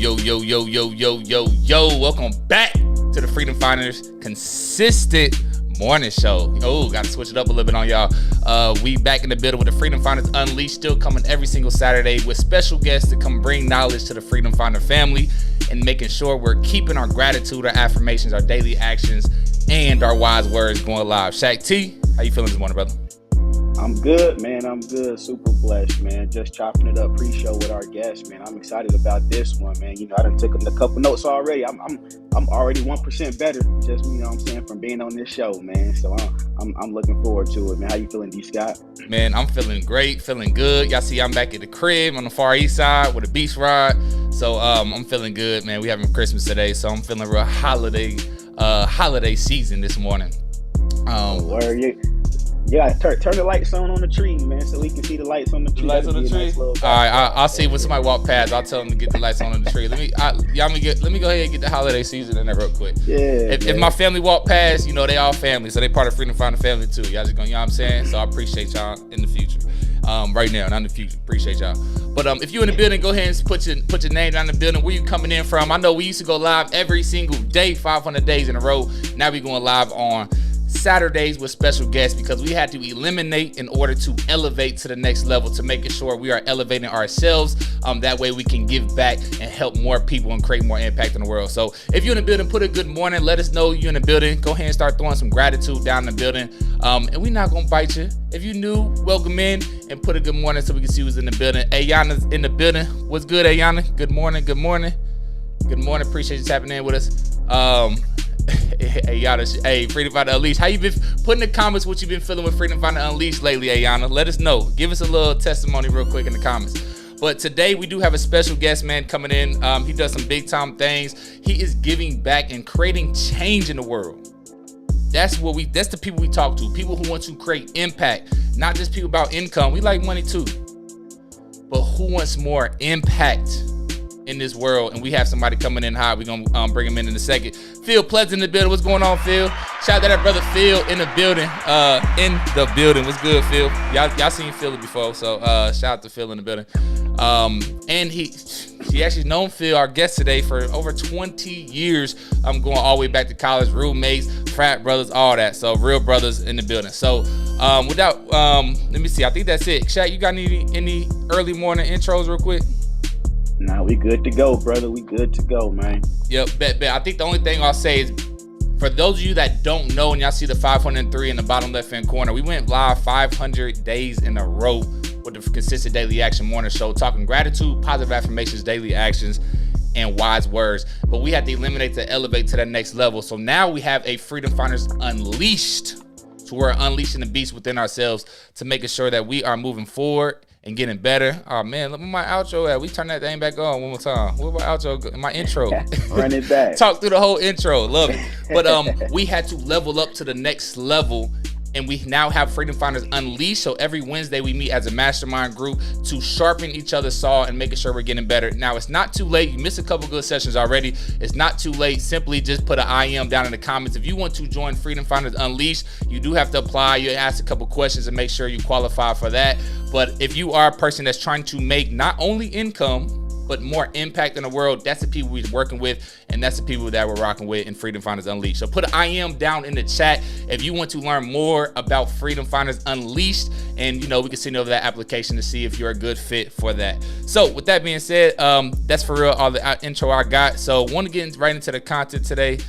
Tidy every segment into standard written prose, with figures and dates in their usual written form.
Yo. Welcome back to the Freedom Finders consistent morning show. Got to switch it up a little bit on y'all. We back in the building with the Freedom Finders Unleashed, still coming every single Saturday with special guests to come bring knowledge to the Freedom Finder family and making sure we're keeping our gratitude, our affirmations, our daily actions, and our wise words going live. Shaq T, how you feeling this morning, brother? I'm good, man. I'm good. Super blessed, man. Just chopping it up pre-show with our guests, man. I'm excited about this one, man. You know, I done took a couple notes already. I'm already 1% better, just, you know what I'm saying, from being on this show, man. So I'm looking forward to it, man. How you feeling, D. Scott? Man, I'm feeling great, feeling good. Y'all see I'm back at the crib on the Far East Side with a beach ride. So I'm feeling good, man. We having Christmas today, so I'm feeling real holiday season this morning. Yeah, turn the lights on the tree, man, so we can see the lights on the tree. Lights on the tree. All right, I'll see when somebody walk past. I'll tell them to get the lights on the tree. Let me go ahead and get the holiday season in there real quick. Yeah. If my family walk past, you know they all family, so they part of Freedom Finder family too. Y'all just gonna, you know what I'm saying? So I appreciate y'all in the future. Right now, not in the future. Appreciate y'all. But if you're in the building, go ahead and put your name down in the building. Where you coming in from? I know we used to go live every single day, 500 days in a row. Now we going live on Saturdays with special guests because we had to eliminate in order to elevate to the next level, to making sure we are elevating ourselves. That way we can give back and help more people and create more impact in the world. So if you're in the building, put a good morning. Let us know you're in the building. Go ahead and start throwing some gratitude down in the building. And we're not going to bite you. If you're new, welcome in and put a good morning so we can see who's in the building. Ayana's in the building. What's good, Ayana? Good morning. Appreciate you tapping in with us. Hey, Freedom Finder Unleashed. How you been? Put in the comments what you've been feeling with Freedom Finder Unleashed lately, Ayana. Let us know. Give us a little testimony real quick in the comments. But today we do have a special guest, man, coming in. He does some big time things. He is giving back and creating change in the world. That's the people we talk to. People who want to create impact, not just people about income. We like money too, but who wants more impact in this world? And we have somebody coming in hot. We're gonna bring him in a second. Phil Pleasant in the building. What's going on, Phil? Shout out to that brother Phil in the building. What's good, Phil? Y'all seen Phil before, so shout out to Phil in the building. And he actually known Phil, our guest today, for over 20 years. I'm going all the way back to college, roommates, frat brothers, all that. So real brothers in the building. So let me see. I think that's it. Shaq, you got any early morning intros real quick? Nah, we good to go, brother. We good to go, man. Yep, bet. I think the only thing I'll say is, for those of you that don't know, and y'all see the 503 in the bottom left-hand corner, we went live 500 days in a row with the Consistent Daily Action Morning Show, talking gratitude, positive affirmations, daily actions, and wise words. But we had to eliminate to elevate to that next level. So now we have a Freedom Finders Unleashed. So we're unleashing the beast within ourselves to making sure that we are moving forward and getting better. Oh man, look where my outro at. We turn that thing back on one more time. Where my outro? My intro. Run it back. Talk through the whole intro. Love it. But we had to level up to the next level, and we now have Freedom Finders Unleashed. So every Wednesday we meet as a mastermind group to sharpen each other's saw and making sure we're getting better. Now it's not too late. You missed a couple good sessions already. It's not too late. Simply just put an I am down in the comments. If you want to join Freedom Finders Unleashed, you do have to apply. You ask a couple questions and make sure you qualify for that. But if you are a person that's trying to make not only income, but more impact in the world, that's the people we're working with, and that's the people that we're rocking with in Freedom Finders Unleashed. So put an I am down in the chat if you want to learn more about Freedom Finders Unleashed, and we can send over that application to see if you're a good fit for that. So with that being said, that's for real all the intro I got. So want to get right into the content today,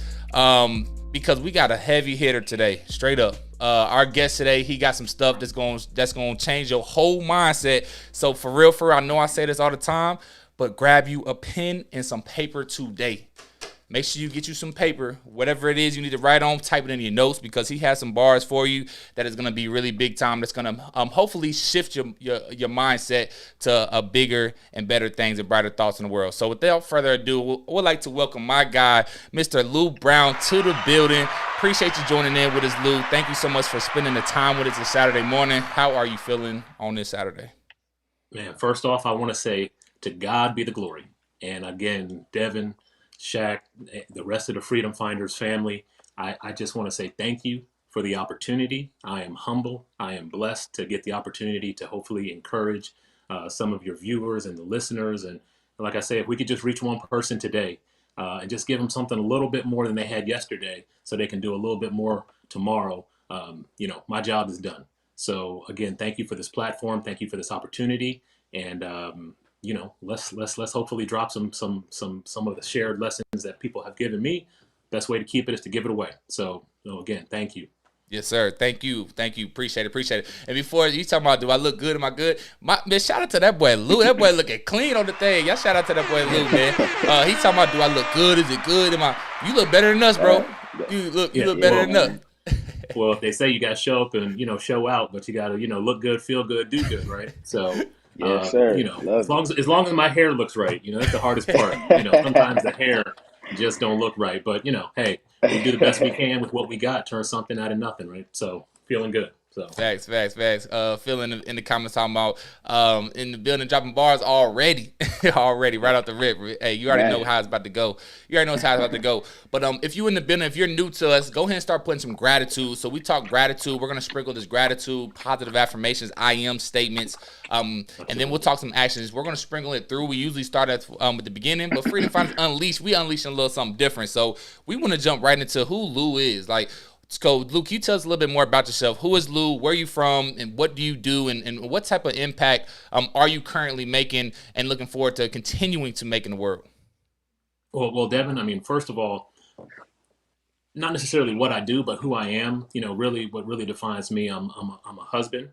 because we got a heavy hitter today, straight up. Our guest today, he got some stuff that's going to change your whole mindset. So for real, I know I say this all the time, but grab you a pen and some paper today. Make sure you get you some paper, whatever it is you need to write on, type it in your notes, because he has some bars for you that is going to be really big time. That's going to hopefully shift your mindset to bigger and better things and brighter thoughts in the world. So without further ado, I would like to welcome my guy, Mr. Lou Brown, to the building. Appreciate you joining in with us, Lou. Thank you so much for spending the time with us this Saturday morning. How are you feeling on this Saturday? Man, first off, I want to say to God be the glory. And again, Devin, Shaq, the rest of the Freedom Finders family, I just want to say thank you for the opportunity. I am humble. I am blessed to get the opportunity to hopefully encourage some of your viewers and the listeners. And like I say, if we could just reach one person today and just give them something a little bit more than they had yesterday so they can do a little bit more tomorrow, my job is done. So again, thank you for this platform. Thank you for this opportunity. And, let's hopefully drop some of the shared lessons that people have given me. Best way to keep it is to give it away. So again, thank you. Yes, sir. Thank you. Appreciate it. And before you talking about, do I look good? Am I good? Man, shout out to that boy Lou. That boy looking clean on the thing. Y'all shout out to that boy Lou, man. He talking about, do I look good? Is it good? You look better than us, bro. You look better than us. Well, if they say you got to show up and show out, but you got to look good, feel good, do good, right? So yes, sir. As long as my hair looks right, that's the hardest part. Sometimes the hair just don't look right, but hey, we do the best we can with what we got, turn something out of nothing, right? So feeling good. So facts. Feeling in the comments talking about in the building dropping bars already right off the rip. Hey, you already know how it's about to go. But if you in the building, if you're new to us, go ahead and start putting some gratitude. So we talk gratitude. We're gonna sprinkle this gratitude, positive affirmations, I am statements, and then we'll talk some actions. We're gonna sprinkle it through. We usually start at the beginning, but Freedom Finders Unleashed, we unleashing a little something different. So we want to jump right into who Lou is. Like, so, Lou, can you tell us a little bit more about yourself? Who is Lou? Where are you from? And what do you do? And what type of impact are you currently making and looking forward to continuing to make in the world? Well, Devin, first of all, not necessarily what I do, but who I am. Really, what really defines me. I'm a husband.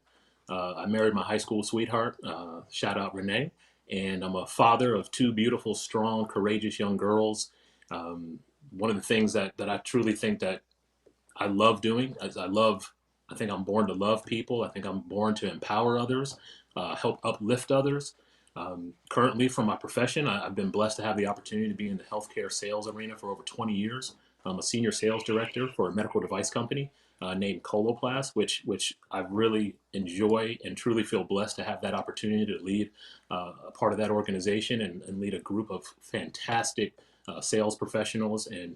I married my high school sweetheart. Shout out Renee. And I'm a father of two beautiful, strong, courageous young girls. One of the things that I truly think that I love doing is I think I'm born to love people. I think I'm born to empower others, help uplift others. Currently, from my profession, I've been blessed to have the opportunity to be in the healthcare sales arena for over 20 years. I'm a senior sales director for a medical device company named Coloplast, which I really enjoy and truly feel blessed to have that opportunity to lead a part of that organization and lead a group of fantastic sales professionals. And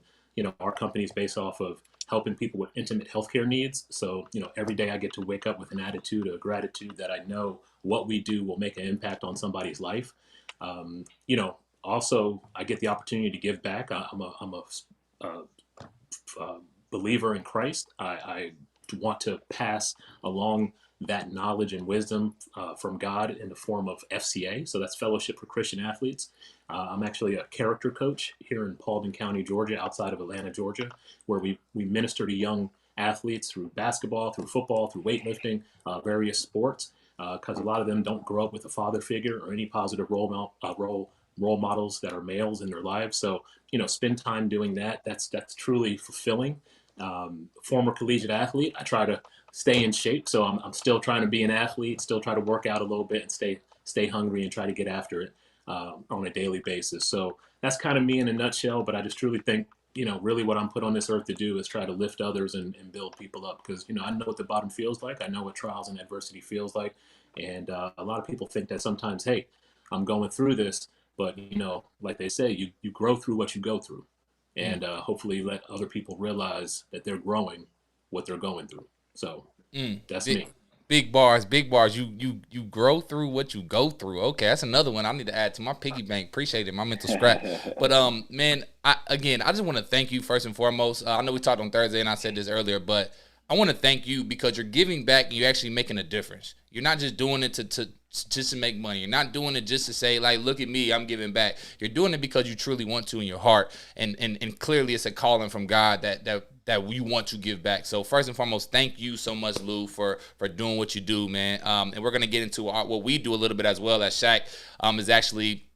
our company is based off of helping people with intimate healthcare needs. So, every day I get to wake up with an attitude of gratitude that I know what we do will make an impact on somebody's life. Also, I get the opportunity to give back. I'm a believer in Christ. I want to pass along that knowledge and wisdom from God in the form of FCA. So that's Fellowship for Christian Athletes. I'm actually a character coach here in Paulding County, Georgia, outside of Atlanta, Georgia, where we minister to young athletes through basketball, through football, through weightlifting, various sports, because a lot of them don't grow up with a father figure or any positive role models that are males in their lives. So, spend time doing that. That's truly fulfilling. Former collegiate athlete, I try to stay in shape. So I'm still trying to be an athlete, still try to work out a little bit and stay hungry and try to get after it on a daily basis. So that's kind of me in a nutshell, but I just truly think, really what I'm put on this earth to do is try to lift others and build people up, because, I know what the bottom feels like. I know what trials and adversity feels like. And a lot of people think that sometimes, hey, I'm going through this, but, like they say, you grow through what you go through, and hopefully let other people realize that they're growing what they're going through. So that's me. Big bars. You grow through what you go through. Okay, that's another one I need to add to my piggy bank. Appreciate it, my mental scrap. But man, I just want to thank you first and foremost. I know we talked on Thursday and I said this earlier, but I want to thank you because you're giving back and you're actually making a difference. You're not just doing it just to make money. You're not doing it just to say, like, look at me, I'm giving back. You're doing it because you truly want to in your heart, and clearly it's a calling from God that we want to give back. So first and foremost, thank you so much, Lou, for doing what you do, man. And we're gonna get into what we do a little bit as well. As Shaq is actually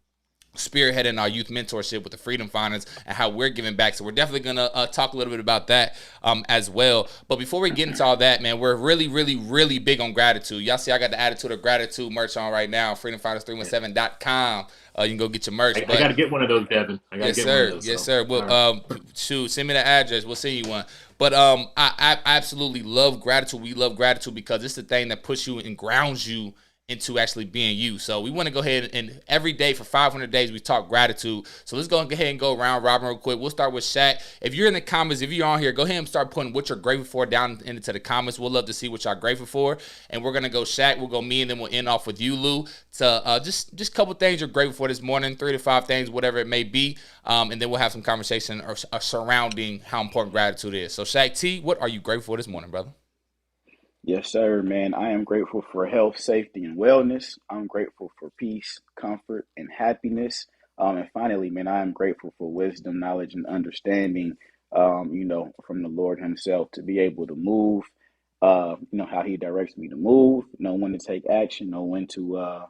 spearheading our youth mentorship with the Freedom Finders and how we're giving back. So we're definitely going to talk a little bit about that as well. But before we get into all that, man, we're really, really, really big on gratitude. Y'all see I got the Attitude of Gratitude merch on right now, freedomfinders317.com. You can go get your merch. I got to get one of those, Devin. I got to get one of those. Yes, sir. Well, shoot, send me the address. We'll send you one. But I absolutely love gratitude. We love gratitude because it's the thing that puts you and grounds you into actually being you. So we want to go ahead and every day for 500 days we talk gratitude. So let's go ahead and go around robin real quick. We'll start with Shaq. If you're in the comments, if you're on here, go ahead and start putting what you're grateful for down into the comments. We'll love to see what y'all grateful for. And we're gonna go Shaq, we'll go me, and then we'll end off with you, Lou. To just a couple things you're grateful for this morning, 3 to 5 things, whatever it may be. And then we'll have some conversation surrounding how important gratitude is. So Shaq T, what are you grateful for this morning, brother? Yes, sir, man. I am grateful for health, safety, and wellness. I'm grateful for peace, comfort, and happiness. And finally, man, I am grateful for wisdom, knowledge, and understanding, from the Lord Himself to be able to move, how He directs me to move, know when to take action, know when to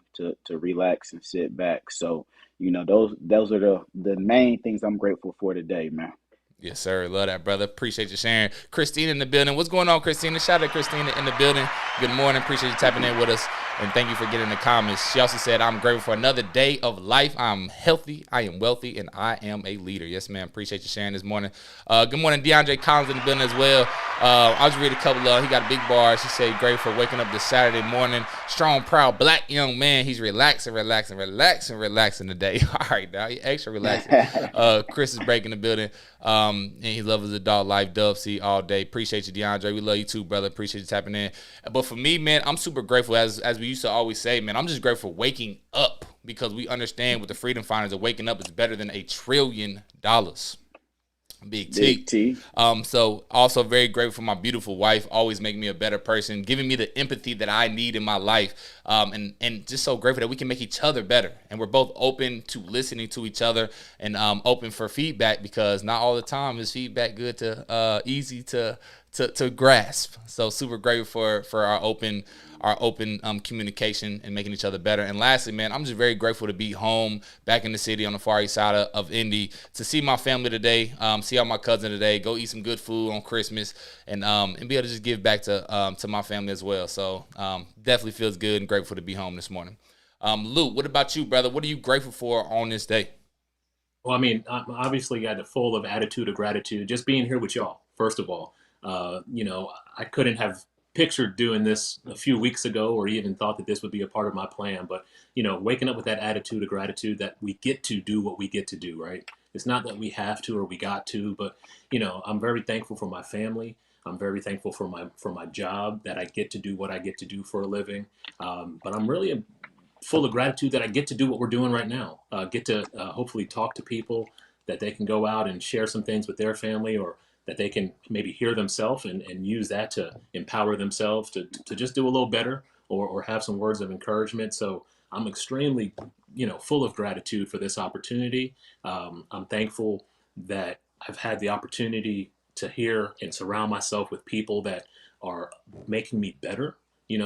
relax and sit back. So, those are the main things I'm grateful for today, man. Yes, sir. Love that, brother. Appreciate you sharing. Christina in the building. What's going on, Christina? Shout out to Christina in the building. Good morning. Appreciate you tapping in with us. And thank you for getting in the comments. She also said, I'm grateful for another day of life. I'm healthy, I am wealthy, and I am a leader. Yes, ma'am. Appreciate you sharing this morning. Good morning, DeAndre Collins in the building as well. I'll just read a couple of, he got a big bar. She said, grateful for waking up this Saturday morning. Strong, proud, black young man. He's relaxing today. All right, now, he extra relaxing. Chris is breaking the building. And he loves the dog life, Dove C all day. Appreciate you, DeAndre. We love you too, brother. Appreciate you tapping in. But for me, man, I'm super grateful. As we used to always say, man, I'm just grateful for waking up, because we understand with the Freedom Finders that waking up is better than $1 trillion. Big T. Big T. So also very grateful for my beautiful wife, always making me a better person, giving me the empathy that I need in my life. And just so grateful that we can make each other better. And we're both open to listening to each other and open for feedback, because not all the time is feedback good to easy to grasp. So super grateful for our open communication and making each other better. And lastly, man, I'm just very grateful to be home back in the city on the far east side of Indy, to see my family today, see all my cousin today, go eat some good food on Christmas, and be able to just give back to my family as well. So definitely feels good and grateful to be home this morning. Lou, what about you, brother? What are you grateful for on this day? Well, I mean, I'm obviously got a full of attitude of gratitude just being here with y'all, first of all. I couldn't have pictured doing this a few weeks ago or even thought that this would be a part of my plan. But, waking up with that attitude of gratitude that we get to do what we get to do, right? It's not that we have to or we got to, but, I'm very thankful for my family. I'm very thankful for my job, that I get to do what I get to do for a living. But I'm really full of gratitude that I get to do what we're doing right now. Get to hopefully talk to people, that they can go out and share some things with their family, or that they can maybe hear themselves and use that to empower themselves to just do a little better, or have some words of encouragement. So I'm extremely, full of gratitude for this opportunity. I'm thankful that I've had the opportunity to hear and surround myself with people that are making me better.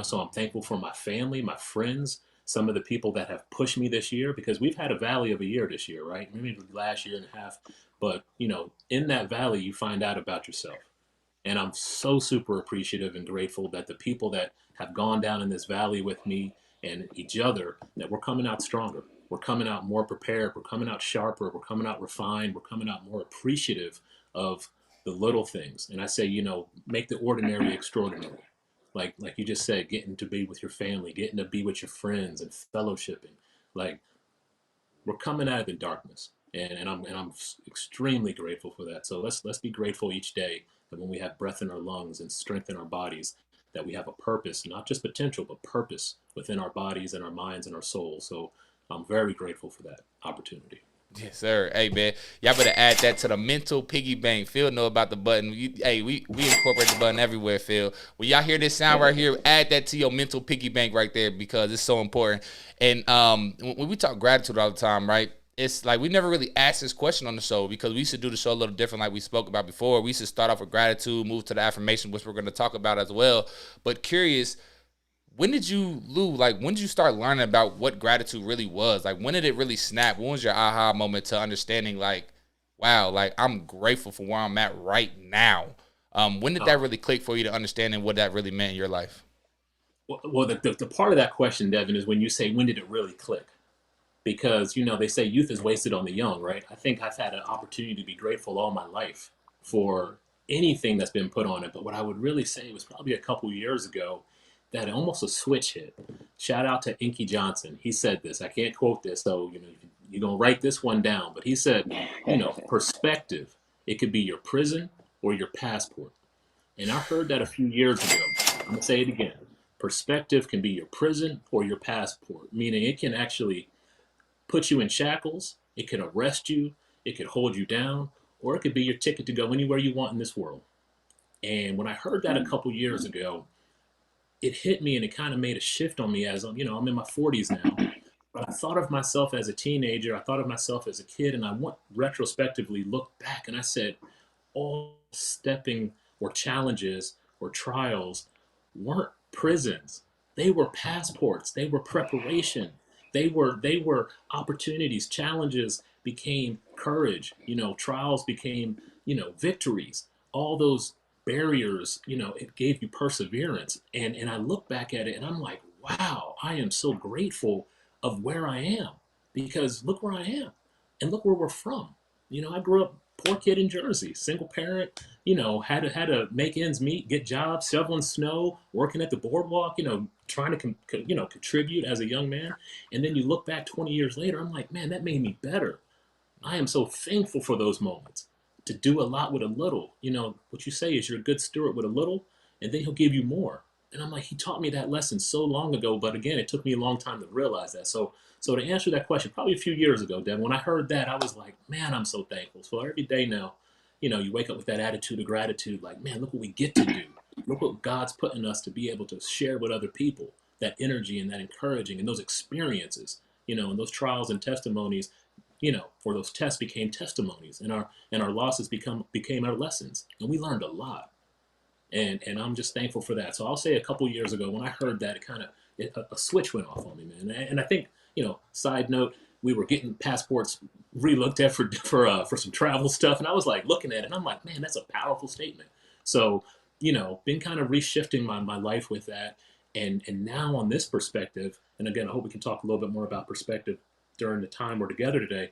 So I'm thankful for my family, my friends, some of the people that have pushed me this year, because we've had a valley of a year this year, right? Maybe the last year and a half. But, in that valley, you find out about yourself. And I'm so super appreciative and grateful that the people that have gone down in this valley with me and each other, that we're coming out stronger. We're coming out more prepared. We're coming out sharper. We're coming out refined. We're coming out more appreciative of the little things. And I say, make the ordinary extraordinary. Like you just said, getting to be with your family, getting to be with your friends and fellowshipping. Like, we're coming out of the darkness. And I'm extremely grateful for that. So let's be grateful each day that when we have breath in our lungs and strength in our bodies, that we have a purpose, not just potential, but purpose within our bodies and our minds and our souls. So I'm very grateful for that opportunity. Yes, sir. Hey, man, y'all better add that to the mental piggy bank. Phil know about the button. We incorporate the button everywhere, Phil. When y'all hear this sound right here, add that to your mental piggy bank right there, because it's so important. And when we talk gratitude all the time, right, it's like we never really asked this question on the show, because we used to do the show a little different, like we spoke about before. We used to start off with gratitude, move to the affirmation, which we're going to talk about as well. But curious, when did you, Lou, when did you start learning about what gratitude really was? Like, when did it really snap? When was your aha moment to understanding, wow, I'm grateful for where I'm at right now? When did that really click for you to understanding what that really meant in your life? Well, the part of that question, Devin, is when you say, when did it really click? Because, they say youth is wasted on the young, right? I think I've had an opportunity to be grateful all my life for anything that's been put on it. But what I would really say was probably a couple years ago, that almost a switch hit. Shout out to Inky Johnson. He said this. I can't quote this, so you're gonna write this one down. But he said, perspective. It could be your prison or your passport. And I heard that a few years ago. I'm gonna say it again. Perspective can be your prison or your passport, meaning it can actually put you in shackles. It can arrest you. It could hold you down, or it could be your ticket to go anywhere you want in this world. And when I heard that a couple years ago, it hit me and it kind of made a shift on me as I'm in my 40s now. But I thought of myself as a teenager. I thought of myself as a kid, and I went retrospectively looked back and I said, all stepping or challenges or trials weren't prisons. They were passports. They were preparation. They were opportunities. Challenges became courage. Trials became, victories. All those barriers, it gave you perseverance. And I look back at it and I'm like, wow, I am so grateful of where I am, because look where I am and look where we're from. I grew up poor kid in Jersey, single parent, had to make ends meet, get jobs, shoveling snow, working at the boardwalk, trying to contribute as a young man. And then you look back 20 years later, I'm like, man, that made me better. I am so thankful for those moments, to do a lot with a little. What you say is you're a good steward with a little, and then he'll give you more. And I'm like, he taught me that lesson so long ago, but again, it took me a long time to realize that. So to answer that question, probably a few years ago, Devin, when I heard that, I was like, man, I'm so thankful. So every day now, you wake up with that attitude of gratitude, like, man, look what we get to do. Look what God's put in us to be able to share with other people, that energy and that encouraging and those experiences, and those trials and testimonies, or those tests became testimonies, and our losses became our lessons, and we learned a lot. And I'm just thankful for that. So I'll say a couple years ago when I heard that, a switch went off on me, man. And I think, side note, we were getting passports relooked at for some travel stuff, and I was like looking at it, and I'm like, man, that's a powerful statement. So been kind of reshifting my life with that, and now on this perspective, and again, I hope we can talk a little bit more about perspective during the time we're together today,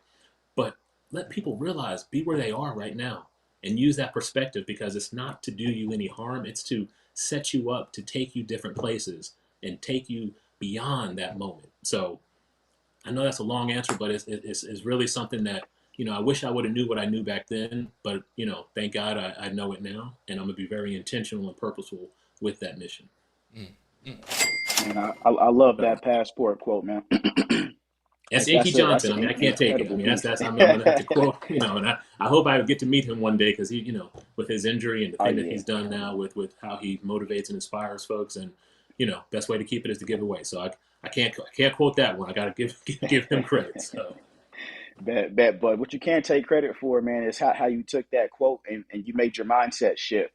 but let people realize, be where they are right now. And use that perspective, because it's not to do you any harm. It's to set you up, to take you different places and take you beyond that moment. So I know that's a long answer, but it's really something that, I wish I would have knew what I knew back then. But, thank God I know it now. And I'm going to be very intentional and purposeful with that mission. And I love that passport quote, man. That's Inky Johnson. I can't take it. I'm going to have to quote, and I hope I get to meet him one day, because he, with his injury and the thing that he's done now with how he motivates and inspires folks, and, best way to keep it is to give away. So I can't quote that one. I got to give him credit. So. Bet, but what you can't take credit for, man, is how you took that quote and you made your mindset shift.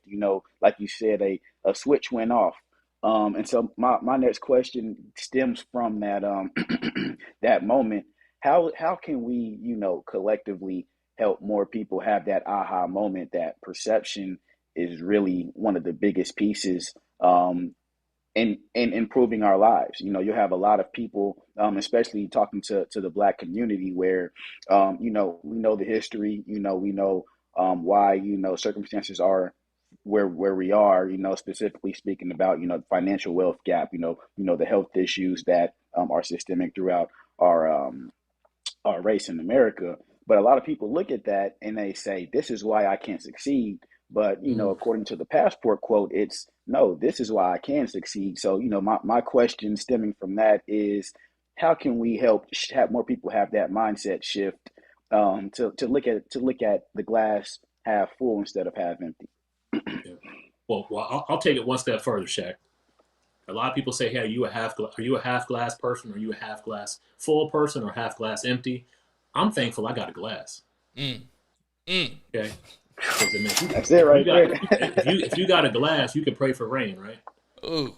Like you said, a switch went off. And so my next question stems from that that moment. How can we, collectively help more people have that aha moment? That perception is really one of the biggest pieces in improving our lives. You have a lot of people, especially talking to the Black community, where we know the history, we know why circumstances are where we are, specifically speaking about financial wealth gap, the health issues that are systemic throughout our race in America. But a lot of people look at that and they say, this is why I can't succeed. But, according to the passport quote, it's no, this is why I can succeed. So, my question stemming from that is, how can we help have more people have that mindset shift to look at the glass half full instead of half empty? Yeah. Well, I'll take it one step further, Shaq. A lot of people say, "Hey, are you a half glass person? Are you a half glass full person, or half glass empty?" I'm thankful I got a glass. Okay, that's it right there. If you got a glass, you can pray for rain, right? Ooh.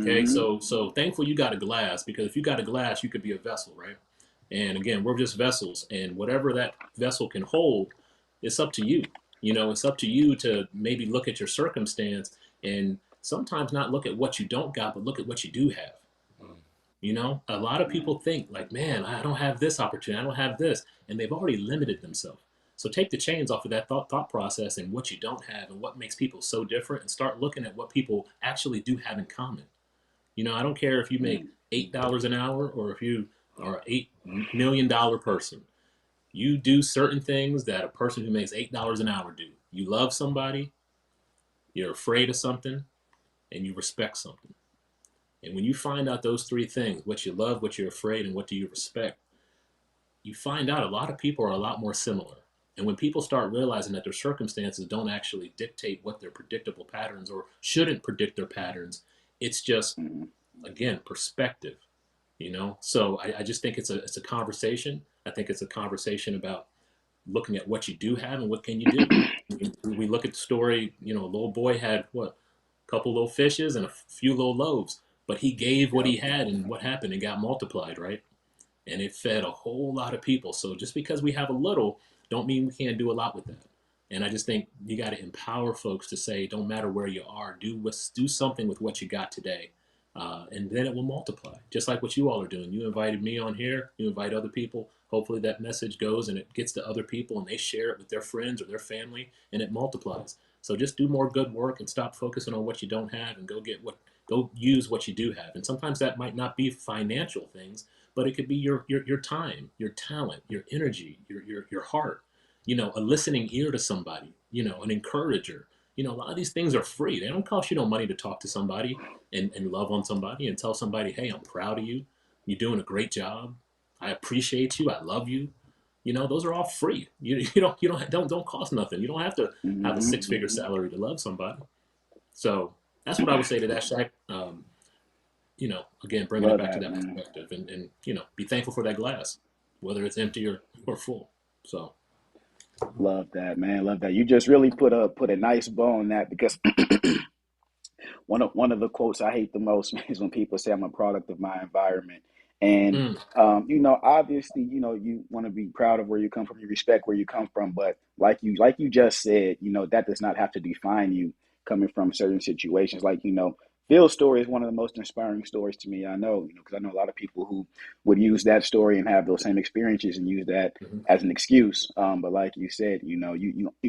Okay, so thankful you got a glass, because if you got a glass, you could be a vessel, right? And again, we're just vessels, and whatever that vessel can hold, it's up to you. It's up to you to maybe look at your circumstance and sometimes not look at what you don't got, but look at what you do have. A lot of people think like, man, I don't have this opportunity, I don't have this, and they've already limited themselves. So take the chains off of that thought process and what you don't have and what makes people so different, and start looking at what people actually do have in common. I don't care if you make $8 an hour or if you are $8 million person. You do certain things that a person who makes $8 an hour do. You love somebody, you're afraid of something, and you respect something. And when you find out those three things, what you love, what you're afraid, and what do you respect, you find out a lot of people are a lot more similar. And when people start realizing that their circumstances don't actually dictate what their predictable patterns or shouldn't predict their patterns, it's just, again, perspective. So I just think it's a conversation. I think it's a conversation about looking at what you do have and what can you do. We look at the story, a little boy had a couple little fishes and a few little loaves, but he gave what he had, and what happened? It got multiplied, right? And it fed a whole lot of people. So just because we have a little, don't mean we can't do a lot with that. And I just think you got to empower folks to say, don't matter where you are, do something with what you got today. And then it will multiply, just like what you all are doing. You invited me on here, you invite other people. Hopefully that message goes and it gets to other people and they share it with their friends or their family, and it multiplies. So just do more good work and stop focusing on what you don't have, and go use what you do have. And sometimes that might not be financial things, but it could be your time, your talent, your energy, your heart, a listening ear to somebody, an encourager. A lot of these things are free. They don't cost you no money to talk to somebody and love on somebody and tell somebody, hey, I'm proud of you. You're doing a great job. I appreciate you. I love you. Those are all free. You don't cost nothing. You don't have to have a 6-figure salary to love somebody. So that's what I would say to that, Shaq. Again, bringing it back to that perspective, and be thankful for that glass, whether it's empty or full. So. Love that, man. Love that. You just really put a nice bow on that, because one of the quotes I hate the most is when people say I'm a product of my environment. And obviously, you want to be proud of where you come from, you respect where you come from, but like you just said, that does not have to define you coming from certain situations. Like, Phil's story is one of the most inspiring stories to me. I know, because I know a lot of people who would use that story and have those same experiences and use that as an excuse. But like you said, you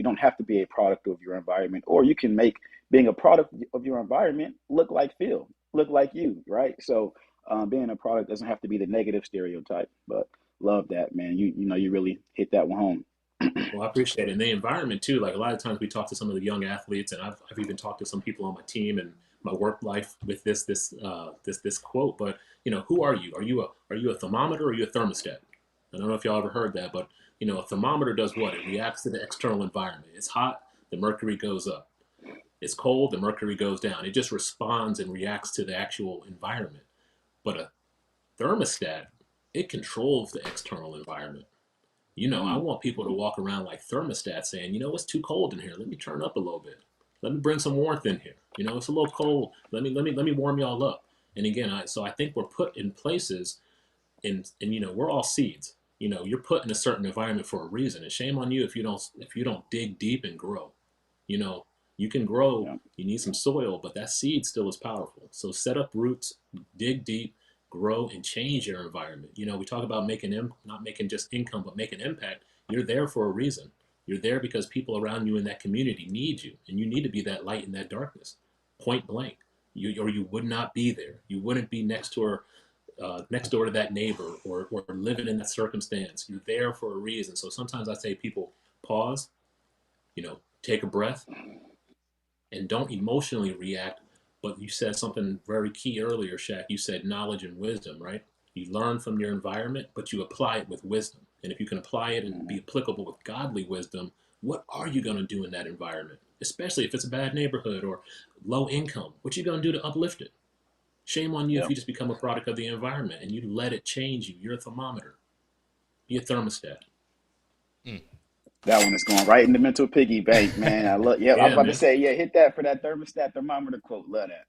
don't have to be a product of your environment, or you can make being a product of your environment look like Phil, look like you, right? So being a product doesn't have to be the negative stereotype. But love that, man. You really hit that one home. Well, I appreciate it. And the environment too. Like a lot of times we talk to some of the young athletes, and I've even talked to some people on my team and my work life with this quote. But who are you? Are you a thermometer or are you a thermostat? I don't know if y'all ever heard that, but a thermometer does what? It reacts to the external environment. It's hot, the mercury goes up. It's cold, the mercury goes down. It just responds and reacts to the actual environment. But a thermostat, it controls the external environment. I want people to walk around like thermostats, saying, it's too cold in here. Let me turn up a little bit. Let me bring some warmth in here. It's a little cold. Let me warm y'all up. And again, I think we're put in places, and we're all seeds. You're put in a certain environment for a reason. And shame on you if you don't dig deep and grow. You can grow. Yeah. You need some soil, but that seed still is powerful. So set up roots, dig deep, grow, and change your environment. We talk about not making just income, but making impact. You're there for a reason. You're there because people around you in that community need you, and you need to be that light in that darkness, point blank. You would not be there. You wouldn't be next door to that neighbor or living in that circumstance. You're there for a reason. So sometimes I say people pause, take a breath, and don't emotionally react. But you said something very key earlier, Shaq. You said knowledge and wisdom, right? You learn from your environment, but you apply it with wisdom. And if you can apply it and be applicable with godly wisdom, what are you going to do in that environment? Especially if it's a bad neighborhood or low income. What you going to do to uplift it? Shame on you if you just become a product of the environment and you let it change you. You're a thermometer. Be a thermostat. That one is going right in the mental piggy bank, man. I love. Yeah, I was about to say, hit that for that thermostat thermometer quote. Love that.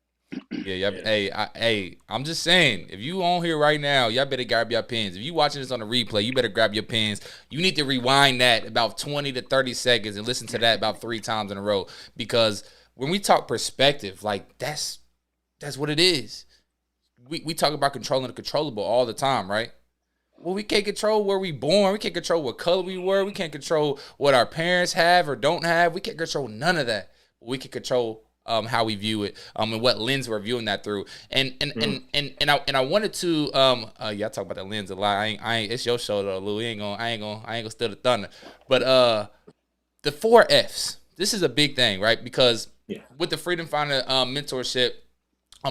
Hey, I'm just saying, if you on here right now, y'all better grab your pens. If you watching this on the replay, you better grab your pens. You need to rewind that about 20 to 30 seconds and listen to that about 3 times in a row. Because when we talk perspective, like that's what it is. We talk about controlling the controllable all the time, right? Well, we can't control where we born. We can't control what color we were. We can't control what our parents have or don't have. We can't control none of that. We can control how we view it, and what lens we're viewing that through. And I wanted to yeah, I talk about that lens a lot. I ain't it's your show though, Lou. I ain't gonna steal the thunder. But the 4 Fs. This is a big thing, right? Because with the Freedom Finder mentorship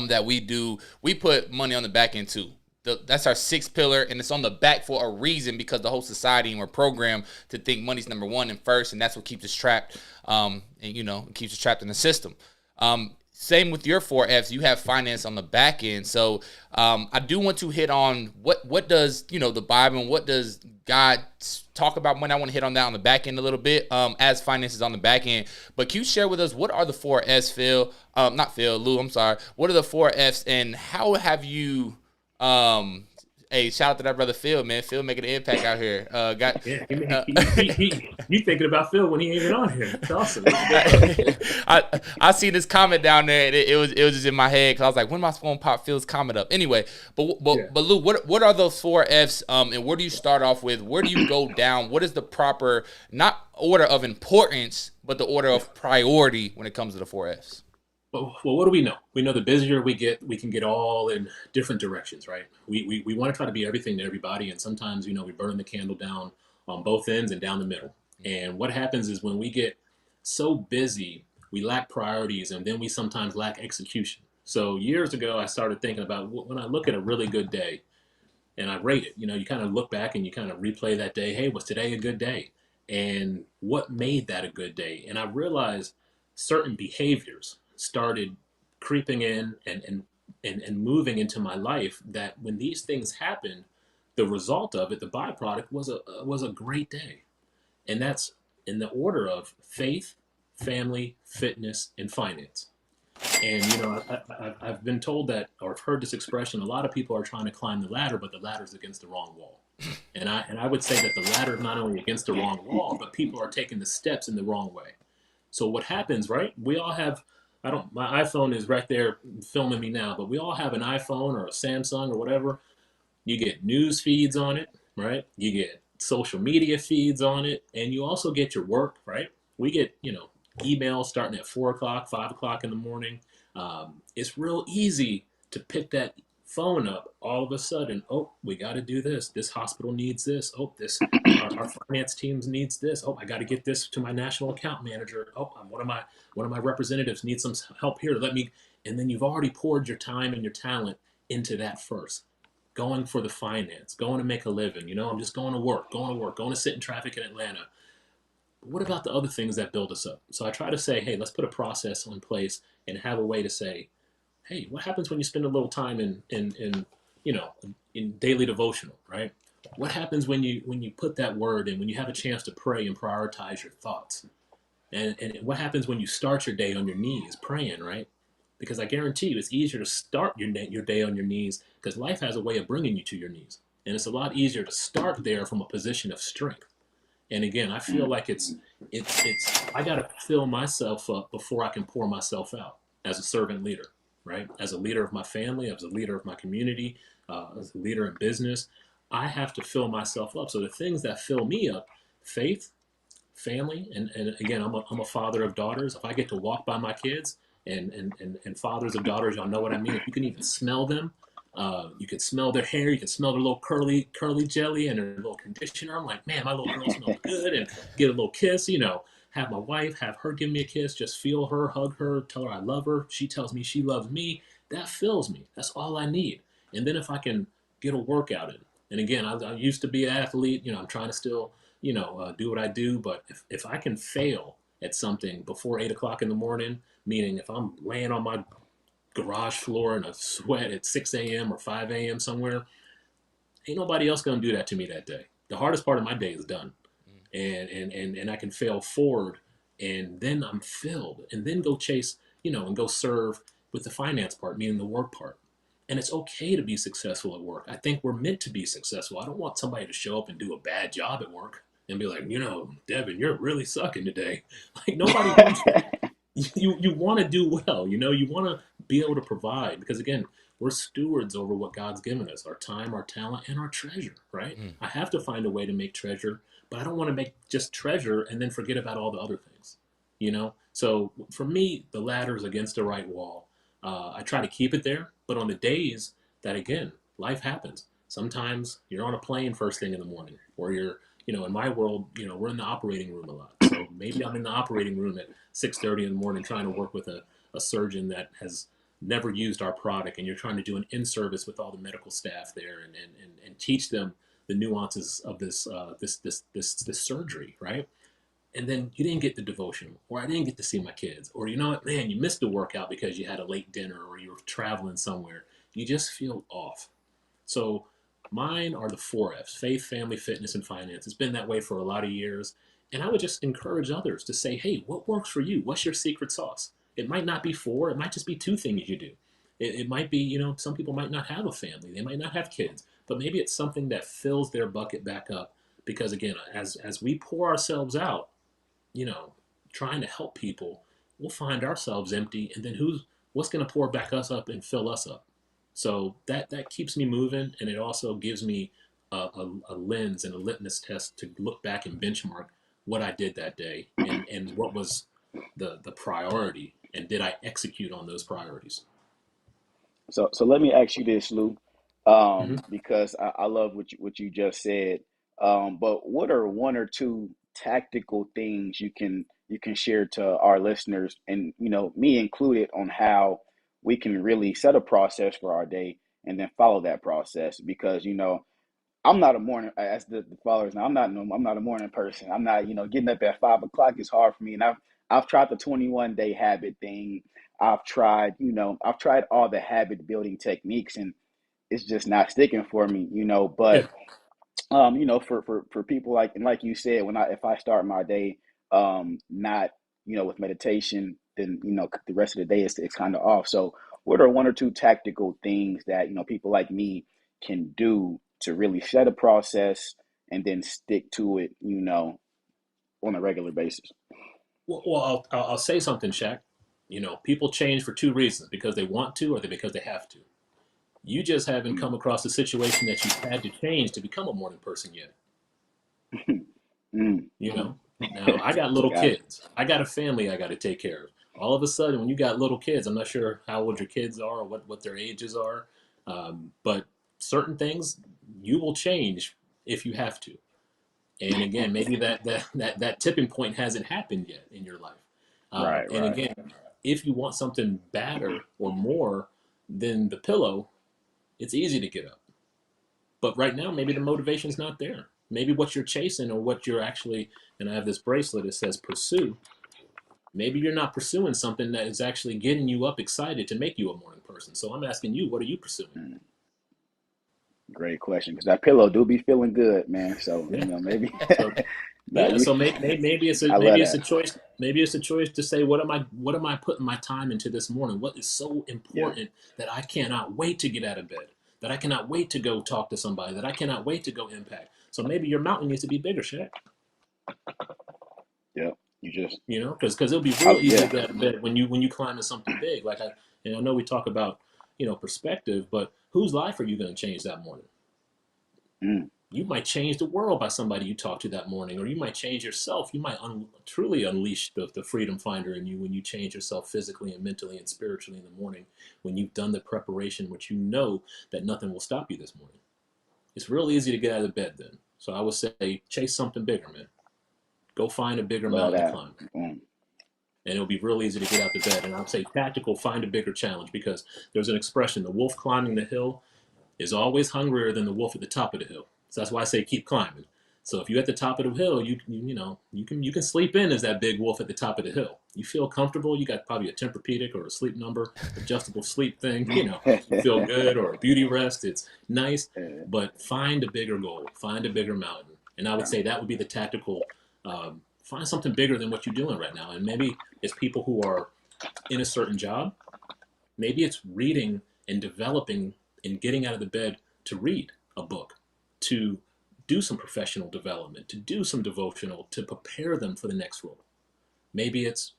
that we do, we put money on the back end too. That's our 6th pillar, and it's on the back for a reason, because the whole society and we're programmed to think money's number one and first, and that's what keeps us trapped. And it keeps us trapped in the system. Same with your 4 Fs. You have finance on the back end. So I do want to hit on what does the Bible and what does God talk about money. I want to hit on that on the back end a little bit, as finances on the back end. But can you share with us, what are the 4 Fs, Phil? Not Phil, Lou. I'm sorry. What are the 4 Fs, and how have you? Hey, shout out to that brother Phil, man. Phil making an impact out here. You thinking about Phil when he ain't even on here. It's awesome. I see this comment down there, and it was just in my head, because I was like, when am I supposed to pop Phil's comment up? Anyway, but Lou, what are those 4 Fs? And where do you start off with? Where do you go down? What is the proper, not order of importance, but the order of priority when it comes to the 4 Fs? Well, what do we know? We know the busier we get, we can get all in different directions, right? We want to try to be everything to everybody, and sometimes, we burn the candle down on both ends and down the middle. And what happens is, when we get so busy, we lack priorities, and then we sometimes lack execution. So years ago, I started thinking about, when I look at a really good day and I rate it, you kind of look back and you kind of replay that day. Hey, was today a good day? And what made that a good day? And I realized certain behaviors started creeping in and moving into my life, that when these things happen, the result of it, the byproduct, was a great day. And that's in the order of faith, family, fitness, and finance. And I've been told that, or I've heard this expression, a lot of people are trying to climb the ladder, but the ladder's against the wrong wall. And I would say that the ladder is not only against the wrong wall, but people are taking the steps in the wrong way. So what happens, right? We all have, my iPhone is right there filming me now, but we all have an iPhone or a Samsung or whatever. You get news feeds on it, right? You get social media feeds on it, and you also get your work, right? We get, emails starting at 4 o'clock, 5 o'clock in the morning. It's real easy to pick that phone up all of a sudden. Oh, we got to do this. This hospital needs this. Oh, our finance teams needs this. Oh, I got to get this to my national account manager. Oh, one of my representatives needs some help here. And then you've already poured your time and your talent into that first. Going for the finance, going to make a living. I'm just going to work, going to sit in traffic in Atlanta. What about the other things that build us up? So I try to say, hey, let's put a process in place and have a way to say, hey, what happens when you spend a little time in daily devotional, right? What happens when you put that word in, when you have a chance to pray and prioritize your thoughts? And what happens when you start your day on your knees praying, right? Because I guarantee you, it's easier to start your day on your knees, because life has a way of bringing you to your knees. And it's a lot easier to start there from a position of strength. And again, I feel like it's I got to fill myself up before I can pour myself out as a servant leader, right? As a leader of my family, as a leader of my community, as a leader in business, I have to fill myself up. So the things that fill me up, faith, family, and again, I'm a father of daughters. If I get to walk by my kids, and fathers of daughters, y'all know what I mean. If you can even smell them, you can smell their hair, you can smell their little curly jelly and their little conditioner. I'm like, man, my little girl smells good, and get a little kiss, have my wife, have her give me a kiss, just feel her, hug her, tell her I love her. She tells me she loves me. That fills me. That's all I need. And then if I can get a workout in, and again, I used to be an athlete, I'm trying to still, do what I do, but if I can fail at something before 8 o'clock in the morning, meaning if I'm laying on my garage floor in a sweat at 6 a.m. or 5 a.m. somewhere, ain't nobody else going to do that to me that day. The hardest part of my day is done. And I can fail forward, and then I'm filled, and then go chase, and go serve with the finance part, meaning the work part. And it's okay to be successful at work. I think we're meant to be successful. I don't want somebody to show up and do a bad job at work and be like, Devin, you're really sucking today. Like, nobody wants that. You want to do well, you want to be able to provide, because again, we're stewards over what God's given us, our time, our talent, and our treasure, right? I have to find a way to make treasure, but I don't want to make just treasure and then forget about all the other things. you know? So for me, the ladder is against the right wall. I try to keep it there, but on the days that, again, life happens. Sometimes you're on a plane first thing in the morning, or you're, in my world, we're in the operating room a lot. So maybe I'm in the operating room at 6:30 in the morning trying to work with a surgeon that has never used our product, and you're trying to do an in-service with all the medical staff there and teach them the nuances of this surgery, right? And then you didn't get the devotional, or I didn't get to see my kids, or you know what, man, you missed the workout because you had a late dinner or you were traveling somewhere. You just feel off. So mine are the 4 F's: faith, family, fitness, and finance. It's been that way for a lot of years. And I would just encourage others to say, hey, what works for you? What's your secret sauce? It might not be 4, it might just be 2 things you do. It might be, some people might not have a family, they might not have kids, but maybe it's something that fills their bucket back up. Because again, as we pour ourselves out, you know, trying to help people, we'll find ourselves empty, and then what's going to pour back us up and fill us up? So that keeps me moving, and it also gives me a lens and a litmus test to look back and benchmark what I did that day, and what was the priority, and did I execute on those priorities? So let me ask you this, Lou, Hmm. because I love what you just said. But what are one or two tactical things you can share to our listeners, and me included, on how we can really set a process for our day and then follow that process? Because I'm not a morning, as the followers now. I'm not a morning person. I'm not, getting up at 5 o'clock is hard for me. And I've tried the 21-day habit thing. I've tried all the habit building techniques, and it's just not sticking for me. Yeah. But for people like you said, if I start my day not with meditation, then the rest of the day it's kind of off. So what are one or two tactical things that people like me can do to really set a process and then stick to it, on a regular basis? Well, I'll say something, Shaq. People change for 2 reasons: because they want to, or because they have to. You just haven't Mm. come across a situation that you've had to change to become a morning person yet. Mm. You know, now I got little Got kids. I got a family I got to take care of. All of a sudden, when you got little kids, I'm not sure how old your kids are or what their ages are, but certain things you will change if you have to. And again, maybe that tipping point hasn't happened yet in your life. right, And right. again, if you want something better or more than the pillow, it's easy to get up. But right now, maybe the motivation's not there. Maybe what you're chasing, or what you're actually, and I have this bracelet that says pursue. Maybe you're not pursuing something that is actually getting you up excited to make you a morning person. So I'm asking you, what are you pursuing? Mm. Great question, because that pillow do be feeling good, man. So Yeah. maybe. So Now yeah. you, So maybe it's a I love maybe it's a that. choice. Maybe it's a choice to say, what am I putting my time into this morning? What is so Yeah. important that I cannot wait to get out of bed? That I cannot wait to go talk to somebody? That I cannot wait to go impact? So maybe your mountain needs to be bigger, Shaq. Yeah. You just. Because it'll be real easy to Yeah. get out of bed when you climb to something big. And I know we talk about perspective, but whose life are you going to change that morning? Mm. You might change the world by somebody you talk to that morning, or you might change yourself. You might truly unleash the freedom finder in you when you change yourself physically and mentally and spiritually in the morning, when you've done the preparation, which you know that nothing will stop you this morning. It's real easy to get out of bed then. So I would say chase something bigger, man. Go find a bigger Love mountain to that. climb. Mm. And it'll be real easy to get out the bed. And I'll say tactical, find a bigger challenge, because there's an expression: the wolf climbing the hill is always hungrier than the wolf at the top of the hill. So that's why I say keep climbing. So if you're at the top of the hill, you can sleep in as that big wolf at the top of the hill. You feel comfortable. You got probably a Tempur-Pedic or a Sleep Number adjustable sleep thing. You feel good, or a beauty rest. It's nice, but find a bigger goal. Find a bigger mountain. And I would say that would be the tactical. Find something bigger than what you're doing right now. And maybe it's people who are in a certain job. Maybe it's reading and developing and getting out of the bed to read a book, to do some professional development, to do some devotional, to prepare them for the next role. Maybe it's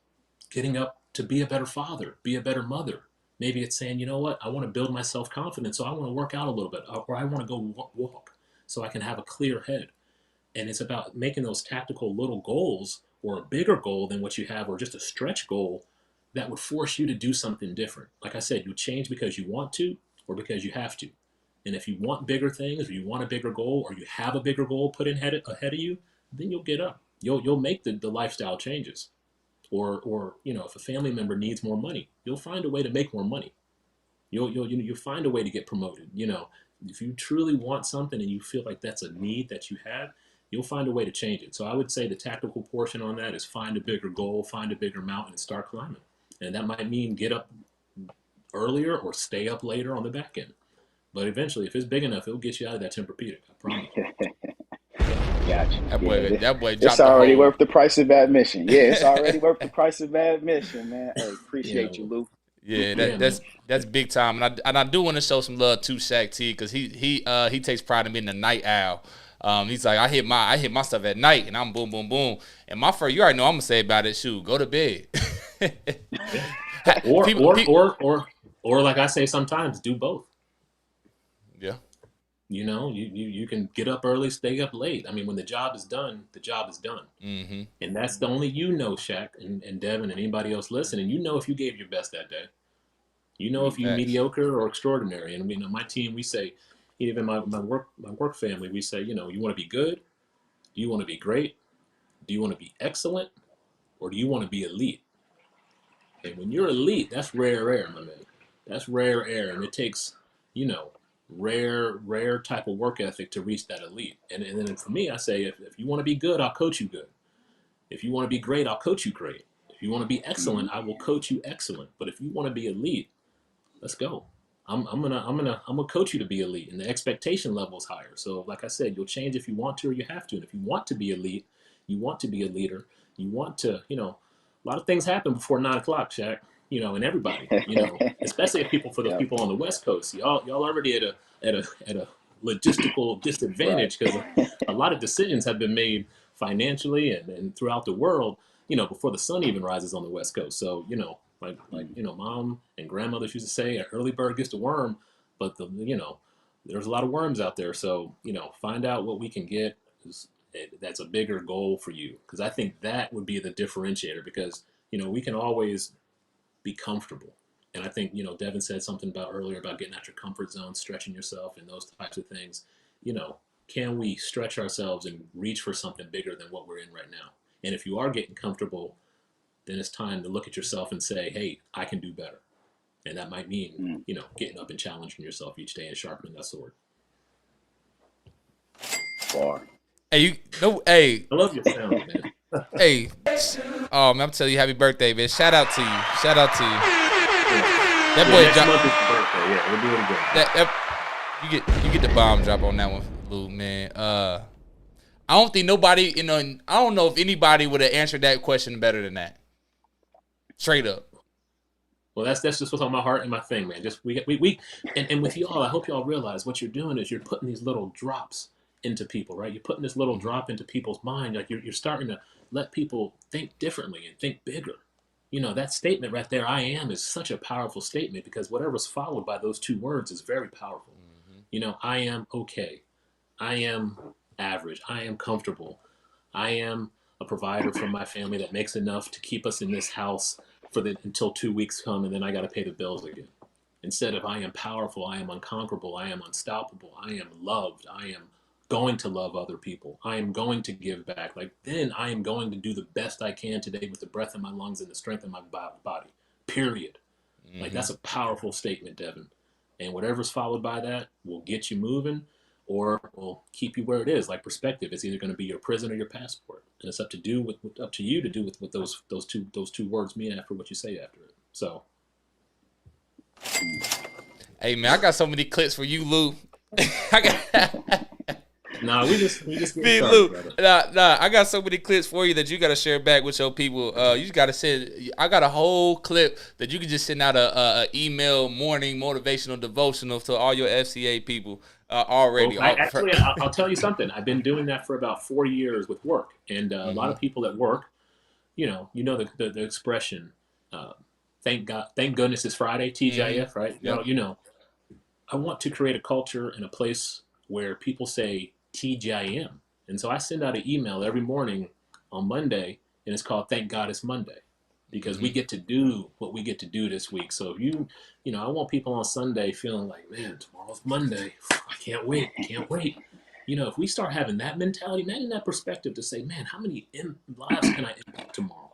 getting up to be a better father, be a better mother. Maybe it's saying, you know what, I want to build my self confidence, so I want to work out a little bit, or I want to go walk so I can have a clear head. And it's about making those tactical little goals or a bigger goal than what you have, or just a stretch goal that would force you to do something different. Like I said, you change because you want to or because you have to. And if you want bigger things, or you want a bigger goal, or you have a bigger goal put in ahead of you, then you'll get up. You'll make the lifestyle changes. Or if a family member needs more money, you'll find a way to make more money. You'll find a way to get promoted. If you truly want something and you feel like that's a need that you have, you'll find a way to change it. So I would say the tactical portion on that is find a bigger goal, find a bigger mountain, and start climbing. And that might mean get up earlier or stay up later on the back end. But eventually, if it's big enough, it'll get you out of that Tempur-Pedic. I promise. Gotcha. That boy dropped It's the already whole. worth the price of admission. Yeah, it's already worth the price of admission, man. Hey, appreciate you, Lou. Yeah, that's big time, and I do want to show some love to Shaq T, because he takes pride in being a night owl. He's like, I hit my stuff at night, and I'm boom, boom, boom. And my first, you already know I'm gonna say about it. Shoot, go to bed. Or like I say sometimes, do both. Yeah. You can get up early, stay up late. I mean, when the job is done, the job is done. Mm-hmm. And that's the only Shaq and Devin and anybody else listening. If you gave your best that day. If you're mediocre or extraordinary. And my team, we say, even my work family, we say, you want to be good? Do you want to be great? Do you want to be excellent? Or do you want to be elite? And when you're elite, that's rare air, my man. That's rare air. And it takes, rare type of work ethic to reach that elite. And then for me, I say, if you want to be good, I'll coach you good. If you want to be great, I'll coach you great. If you want to be excellent, I will coach you excellent. But if you want to be elite, let's go. I'm gonna coach you to be elite, and the expectation level is higher. So like I said, you'll change if you want to or you have to. And if you want to be elite, you want to be a leader, you want to, a lot of things happen before 9 o'clock, Shaq. And everybody, especially if people, for the people on the West Coast, y'all already at a logistical disadvantage, because a lot of decisions have been made financially and throughout the world, before the sun even rises on the West Coast. So, like mom and grandmothers used to say, an early bird gets the worm, but there's a lot of worms out there. So, find out what we can get. That's a bigger goal for you, because I think that would be the differentiator, because, we can always be comfortable. And I think, Devin said something earlier about getting out your comfort zone, stretching yourself and those types of things. Can we stretch ourselves and reach for something bigger than what we're in right now? And if you are getting comfortable, then it's time to look at yourself and say, hey, I can do better. And that might mean, getting up and challenging yourself each day and sharpening that sword. Bar. Hey, I love your sound, man. Hey, man, I'm telling you, happy birthday, man. Shout out to you. That boy next month is his birthday. Yeah, we'll do it again. You get the bomb drop on that one, Lou, man. I don't think nobody, I don't know if anybody would have answered that question better than that. Straight up. Well, that's just what's on my heart and my thing, man. Just we and with y'all, I hope y'all realize what you're doing is you're putting these little drops into people, right? You're putting this little drop into people's mind. Like you're starting to let people think differently and think bigger. That statement right there, I am, is such a powerful statement, because whatever's followed by those two words is very powerful. Mm-hmm. I am okay. I am average. I am comfortable. I am a provider for my family that makes enough to keep us in this house until 2 weeks come, and then I got to pay the bills again. Instead of I am powerful, I am unconquerable, I am unstoppable, I am loved, I am going to love other people, I am going to give back. Then I am going to do the best I can today with the breath in my lungs and the strength in my body. Period. Mm-hmm. That's a powerful statement, Devin. And whatever's followed by that will get you moving, or will keep you where it is. Like perspective, it's either going to be your prison or your passport, and it's up to you to do with what those two words mean after what you say after it. So, hey man, I got so many clips for you, Lou. Nah, we just Big Lou. Nah, I got so many clips for you that you got to share back with your people. You just got to send. I got a whole clip that you can just send out a email morning motivational devotional to all your FCA people already. Well, I'll tell you something. I've been doing that for about 4 years with work, and a lot of people at work, the expression, thank goodness it's Friday, TGIF, right? Yep. I want to create a culture and a place where people say TGIM. And so I send out an email every morning on Monday, and it's called Thank God It's Monday, because we Mhm. get to do what we get to do this week. So if I want people on Sunday feeling like, man, tomorrow's Monday. I can't wait. Can't wait. If we start having that mentality, imagine that perspective to say, man, how many lives can I impact tomorrow?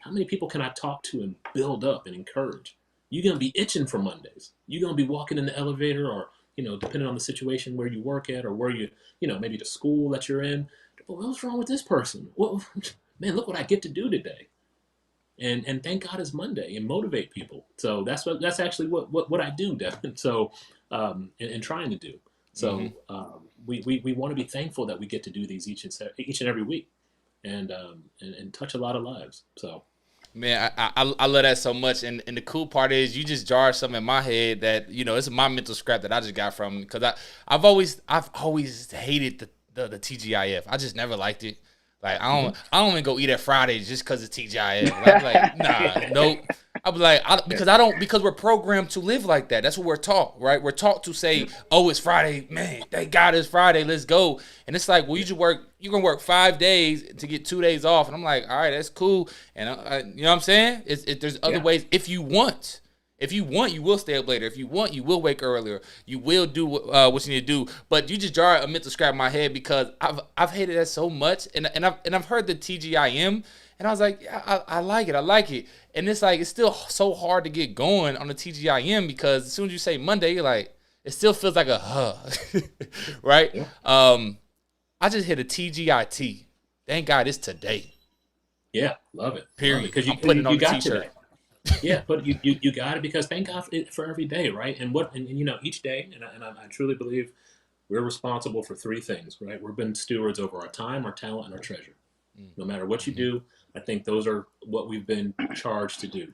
How many people can I talk to and build up and encourage? You're going to be itching for Mondays. You're going to be walking in the elevator, or, depending on the situation where you work at, or where maybe the school that you're in. Well, what's wrong with this person? Well, man, look what I get to do today. And thank God it's Monday, and motivate people. So that's actually what I do, Devin. So, and trying to do. So Mhm. we want to be thankful that we get to do these each and every week, and touch a lot of lives. So. Man, I love that so much, and the cool part is you just jarred something in my head that it's my mental scrap that I just got from, because I've always hated the TGIF. I just never liked it. Like I don't even go eat at Fridays just because it's TGIF. Like nah, nope. I'll be like, because we're programmed to live like that. That's what we're taught, right? We're taught to say, oh, it's Friday, man. Thank God it's Friday. Let's go. And it's like, well, you're gonna work 5 days to get 2 days off, and I'm like, all right, that's cool. And you know what I'm saying? There's other ways if you want. If you want, you will stay up later. If you want, you will wake earlier. You will do what you need to do. But you just jar a mental scrap in my head, because I've hated that so much, and I've heard the TGIM, and I was like, yeah, I like it. I like it. And it's like, it's still so hard to get going on the TGIM, because as soon as you say Monday, you're like, it still feels like a right? Yeah. I just hit a TGIT. Thank God it's today. Yeah, love it. Period. Because I'm putting it on you the got t-shirt. today. Yeah, but you got it, because thank God for every day, right? And each day, and I truly believe we're responsible for three things, right? We've been stewards over our time, our talent, and our treasure. No matter what you do, I think those are what we've been charged to do.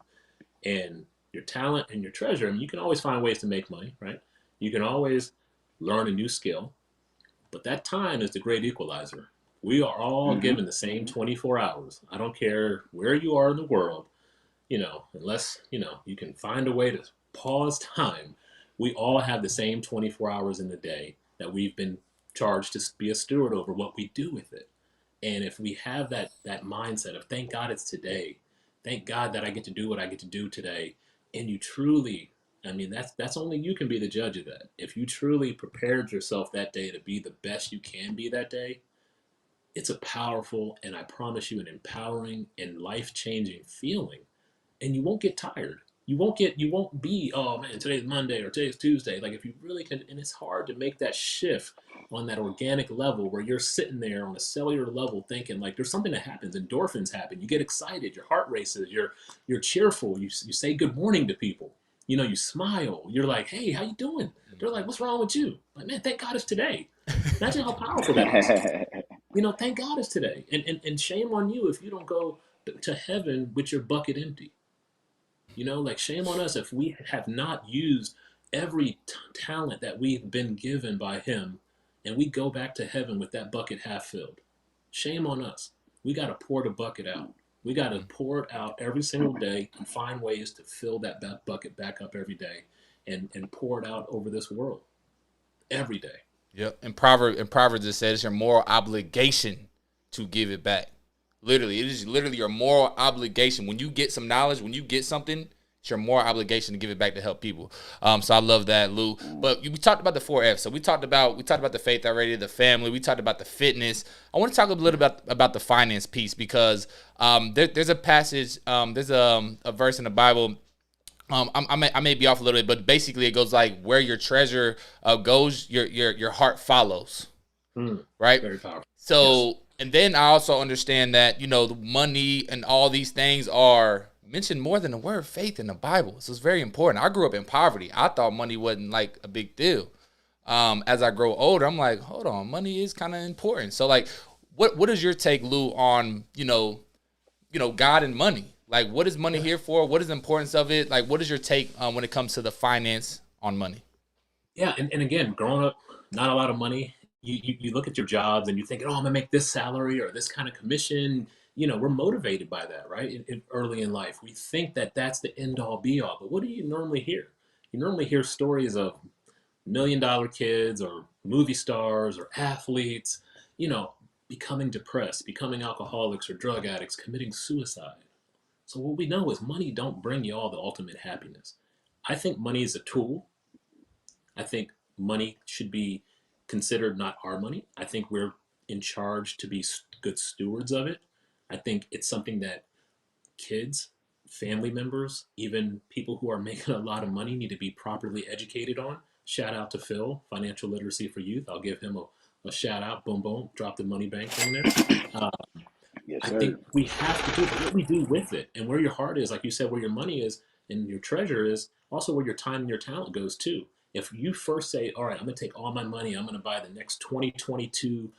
And your talent and your treasure, I mean, you can always find ways to make money, right? You can always learn a new skill, but that time is the great equalizer. We are all Mm-hmm. given the same 24 hours. I don't care where you are in the world, unless, you can find a way to pause time. We all have the same 24 hours in the day that we've been charged to be a steward over what we do with it. And if we have that mindset of thank God it's today, thank God that I get to do what I get to do today, and you truly, I mean, that's only you can be the judge of that. If you truly prepared yourself that day to be the best you can be that day, it's a powerful, and I promise you, an empowering and life-changing feeling, and you won't get tired. You won't be, oh man, today's Monday or today's Tuesday. Like, if you really can, and it's hard to make that shift on that organic level where you're sitting there on a cellular level thinking, like, there's something that happens. Endorphins happen. You get excited. Your heart races. You're cheerful. You say good morning to people. You smile. You're like, hey, how you doing? They're like, what's wrong with you? Like, man, thank God it's today. Imagine how powerful that is. Thank God it's today. And shame on you if you don't go to heaven with your bucket empty. Like, shame on us if we have not used every talent that we've been given by Him, and we go back to heaven with that bucket half filled. Shame on us. We got to pour the bucket out. We got to pour it out every single day and find ways to fill that bucket back up every day, and pour it out over this world every day. Yep. And Proverbs it says it's your moral obligation to give it back. Literally, it is literally your moral obligation. When you get some knowledge, when you get something, it's your moral obligation to give it back to help people. So I love that, Lou. But we talked about the 4F. So we talked about the faith already, the family. We talked about the fitness. I want to talk a little bit about the finance piece, because there's a passage, there's a verse in the Bible. I may be off a little bit, but basically it goes like, where your treasure goes, your heart follows. Right? Very powerful. So, Yes. And then I also understand that, the money and all these things are mentioned more than the word faith in the Bible. So it's very important. I grew up in poverty. I thought money wasn't like a big deal. As I grow older, I'm like, hold on, money is kind of important. So like, what is your take, Lou, on, God and money? Like, what is money here for? What is the importance of it? Like, what is your take when it comes to the finance on money? Yeah, and again, growing up, not a lot of money. You look at your jobs and you think, oh, I'm gonna make this salary or this kind of commission. We're motivated by that, right? Early in life, we think that that's the end all be all. But what do you normally hear? You normally hear stories of $1 million kids or movie stars or athletes, becoming depressed, becoming alcoholics or drug addicts, committing suicide. So what we know is money don't bring you all the ultimate happiness. I think money is a tool. I think money should be considered not our money. I think we're in charge to be good stewards of it. I think it's something that kids, family members, even people who are making a lot of money need to be properly educated on. Shout out to Phil, Financial Literacy for Youth. I'll give him a shout out. Boom, boom. Drop the money bank in there. Uh, Yes, I sir. think we have to do it. What we do with it and where your heart is, like you said, where your money is and your treasure is, also where your time and your talent goes too. If you first say, all right, I'm going to take all my money, I'm going to buy the next 2022,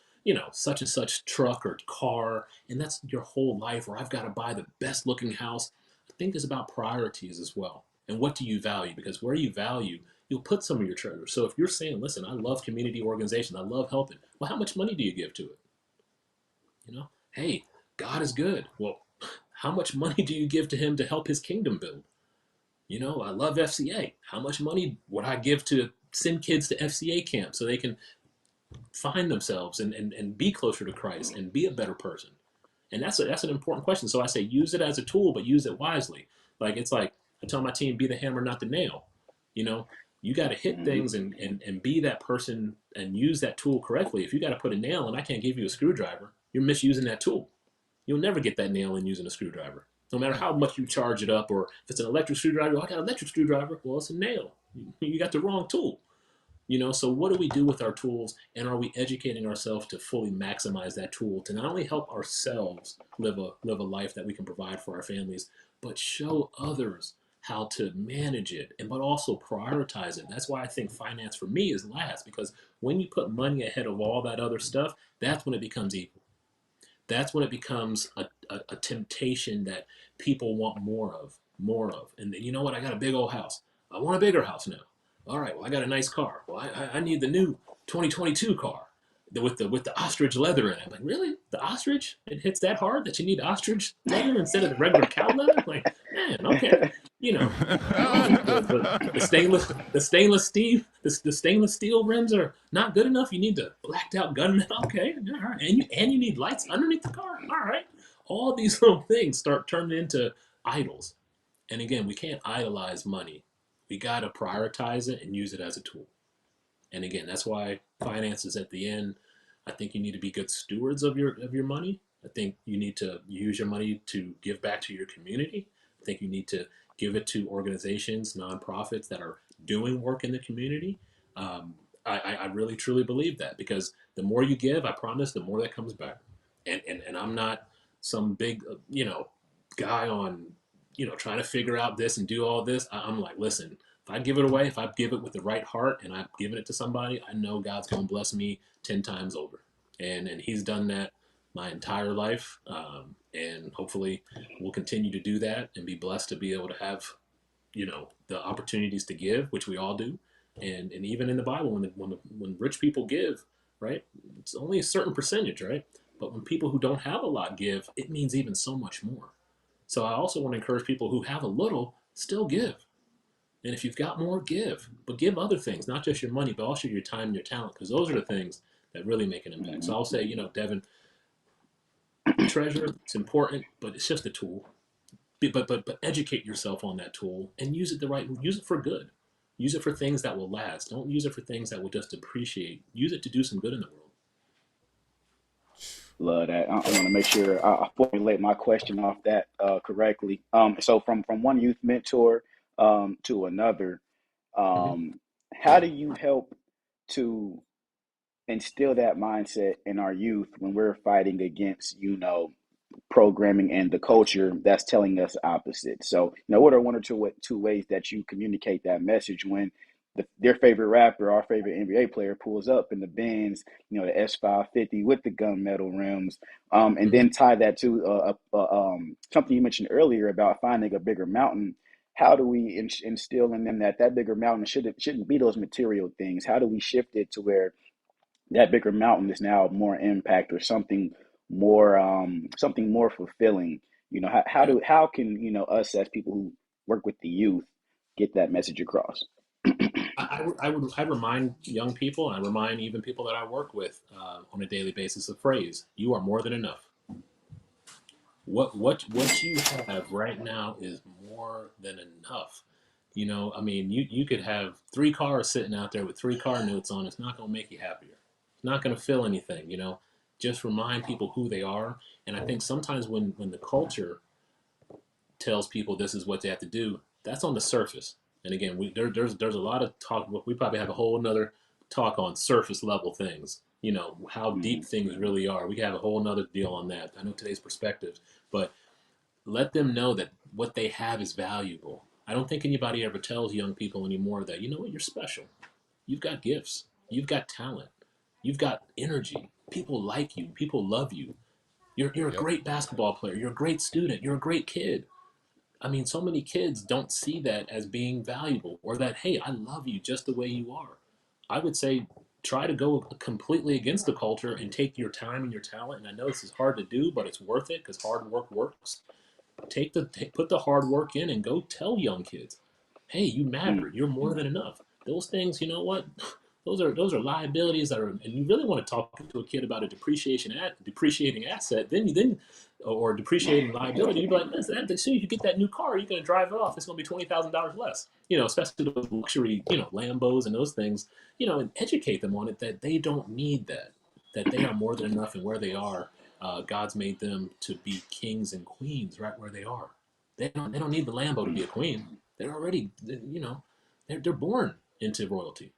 such and such truck or car, and that's your whole life, or I've got to buy the best looking house. I think it's about priorities as well. And what do you value? Because where you value, you'll put some of your treasure. So if you're saying, listen, I love community organization, I love helping, well, how much money do you give to it? Hey, God is good. Well, how much money do you give to him to help his kingdom build? I love FCA. How much money would I give to send kids to FCA camp so they can find themselves and be closer to Christ and be a better person? And that's an important question. So I say use it as a tool, but use it wisely. It's like I tell my team, be the hammer, not the nail. You know, you got to hit Hmm. things and be that person and use that tool correctly. If you got to put a nail and I can't give you a screwdriver, you're misusing that tool. You'll never get that nail in using a screwdriver. No matter how much you charge it up, or if it's an electric screwdriver, I got an electric screwdriver. Well, it's a nail. You got the wrong tool. So what do we do with our tools, and are we educating ourselves to fully maximize that tool to not only help ourselves live a life that we can provide for our families, but show others how to manage it and but also prioritize it. That's why I think finance for me is last, because when you put money ahead of all that other stuff, that's when it becomes evil. That's when it becomes a temptation that people want more of. And you know what? I got a big old house. I want a bigger house now. All right. Well, I got a nice car. Well, I need the new 2022 car with the ostrich leather in it. I'm like, really? The ostrich? It hits that hard that you need ostrich leather instead of the regular cow leather? Like, man, okay. You know, oh, the stainless steel rims are not good enough. You need the blacked out gunmetal. Okay, all right, and you need lights underneath the car. All right, all these little things start turning into idols. And again, we can't idolize money. We got to prioritize it and use it as a tool. And again, that's why finances at the end. I think you need to be good stewards of your money. I think you need to use your money to give back to your community. I think you need to give it to organizations, nonprofits that are doing work in the community. Um, I really truly believe that, because the more you give, I promise, the more that comes back. And I'm not some big guy on trying to figure out this and do all this. I'm like, listen, if I give it away, if I give it with the right heart and I've given it to somebody, I know God's going to bless me 10 times over. And he's done that my entire life. And hopefully we'll continue to do that and be blessed to be able to have, the opportunities to give, which we all do. And even in the Bible, when rich people give, right, it's only a certain percentage, right? But when people who don't have a lot give, it means even so much more. So I also want to encourage people who have a little, still give. And if you've got more, give. But give other things, not just your money, but also your time and your talent, because those are the things that really make an impact. So Hmm. I'll say, Devin, treasure, it's important, but it's just a tool. But educate yourself on that tool and use it for good. Use it for things that will last. Don't use it for things that will just depreciate. Use it to do some good in the world. Love that. I want to make sure I formulate my question off that correctly. So from one youth mentor to another, Mm-hmm. um, how do you help to instill that mindset in our youth when we're fighting against, programming and the culture that's telling us opposite? So, what are one or two ways that you communicate that message when their favorite rapper, our favorite NBA player, pulls up in the Benz, the S550 with the gunmetal rims, and Mm-hmm. then tie that to something you mentioned earlier about finding a bigger mountain. How do we instill in them that bigger mountain shouldn't be those material things? How do we shift it to where that bigger mountain is now more impact or something more fulfilling? Yeah. How can us as people who work with the youth get that message across? I'd remind young people, and I remind even people that I work with on a daily basis, a phrase: "You are more than enough." What you have right now is more than enough. I mean, you could have 3 cars sitting out there with 3 car notes on. It's not going to make you happier. It's not going to fill anything. Just remind people who they are. And I think sometimes when the culture tells people this is what they have to do, that's on the surface. And again, there's a lot of talk. We probably have a whole another talk on surface level things. How deep things really are. We can have a whole another deal on that. I know today's perspectives, but let them know that what they have is valuable. I don't think anybody ever tells young people anymore that, you know what, you're special. You've got gifts. You've got talent. You've got energy. People like you. People love you. You're a Yep. great basketball player. You're a great student. You're a great kid. I mean, so many kids don't see that as being valuable, or that, hey, I love you just the way you are. I would say try to go completely against the culture and take your time and your talent. And I know this is hard to do, but it's worth it because hard work works. Put the hard work in and go tell young kids, hey, you matter. You're more than enough. Those things, you know what? Those are liabilities and you really want to talk to a kid about a depreciating asset, then or depreciating liability. You'd be like, listen, as soon as you get that new car, you're going to drive it off. It's going to be $20,000 less. Especially those luxury, Lambos and those things. And educate them on it that they don't need that. That they are more than enough, and where they are, God's made them to be kings and queens right where they are. They don't need the Lambo to be a queen. They're already, they're born into royalty.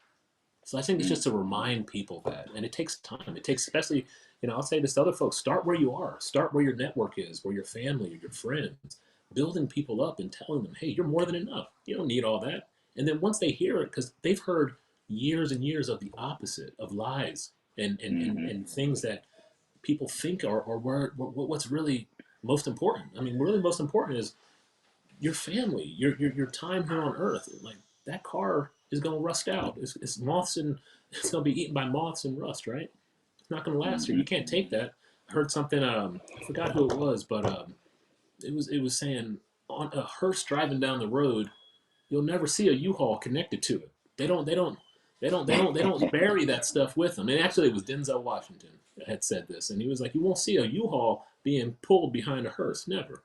So I think it's just to remind people that, and it takes time. It takes, especially, I'll say this to other folks: start where you are, start where your network is, where your family or your friends, building people up and telling them, hey, you're more than enough. You don't need all that. And then once they hear it, because they've heard years and years of the opposite, of lies and things that people think are what's really most important. I mean, really most important is your family, your time here on Earth. Like, that car is going to rust out. It's moths, and it's going to be eaten by moths and rust, right? It's not going to last here. You can't take that. I heard something. I forgot who it was, but it was saying on a hearse driving down the road, you'll never see a U-Haul connected to it. They don't bury that stuff with them. And actually, it was Denzel Washington that had said this, and he was like, "You won't see a U-Haul being pulled behind a hearse, never."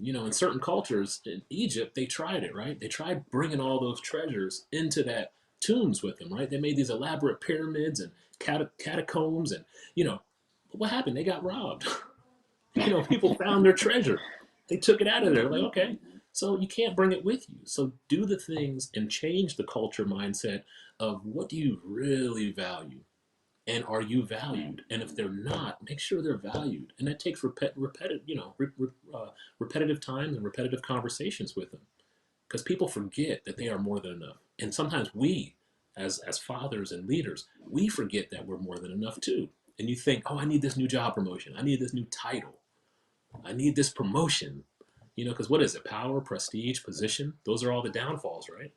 In certain cultures in Egypt, they tried it, right? They tried bringing all those treasures into that tombs with them, right? They made these elaborate pyramids and catacombs, and what happened? They got robbed. People found their treasure. They took it out of there. Like, okay, so you can't bring it with you. So do the things and change the culture mindset of what do you really value, and are you valued? And if they're not, make sure they're valued. And that takes repetitive time and repetitive conversations with them, because people forget that they are more than enough. And sometimes we, as fathers and leaders, we forget that we're more than enough too. And you think, oh, I need this new job promotion. I need this new title. I need this promotion. Because what is it? Power, prestige, position. Those are all the downfalls, right?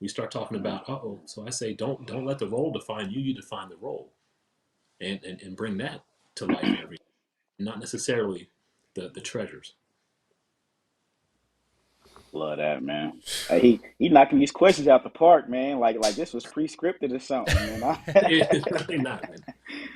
We start talking about, so I say, don't let the role define you. You define the role. And bring that to life every day, not necessarily the treasures. Love that, man. Hey, he knocking these questions out the park, man. Like this was pre-scripted or something, man. It's really not, man.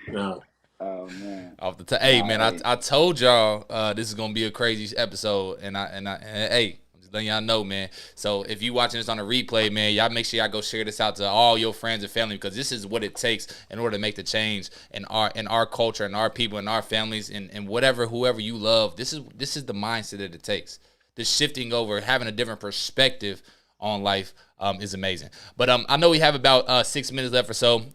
No. Oh man. Off the top, hey man, Hey. I told y'all this is gonna be a crazy episode, and hey, I'm just letting y'all know, man. So if you watching this on a replay, man, y'all make sure y'all go share this out to all your friends and family, because this is what it takes in order to make the change in our culture and our people and our families and whoever you love. This is the mindset that it takes. This shifting over, having a different perspective on life is amazing. But I know we have about 6 minutes left or so.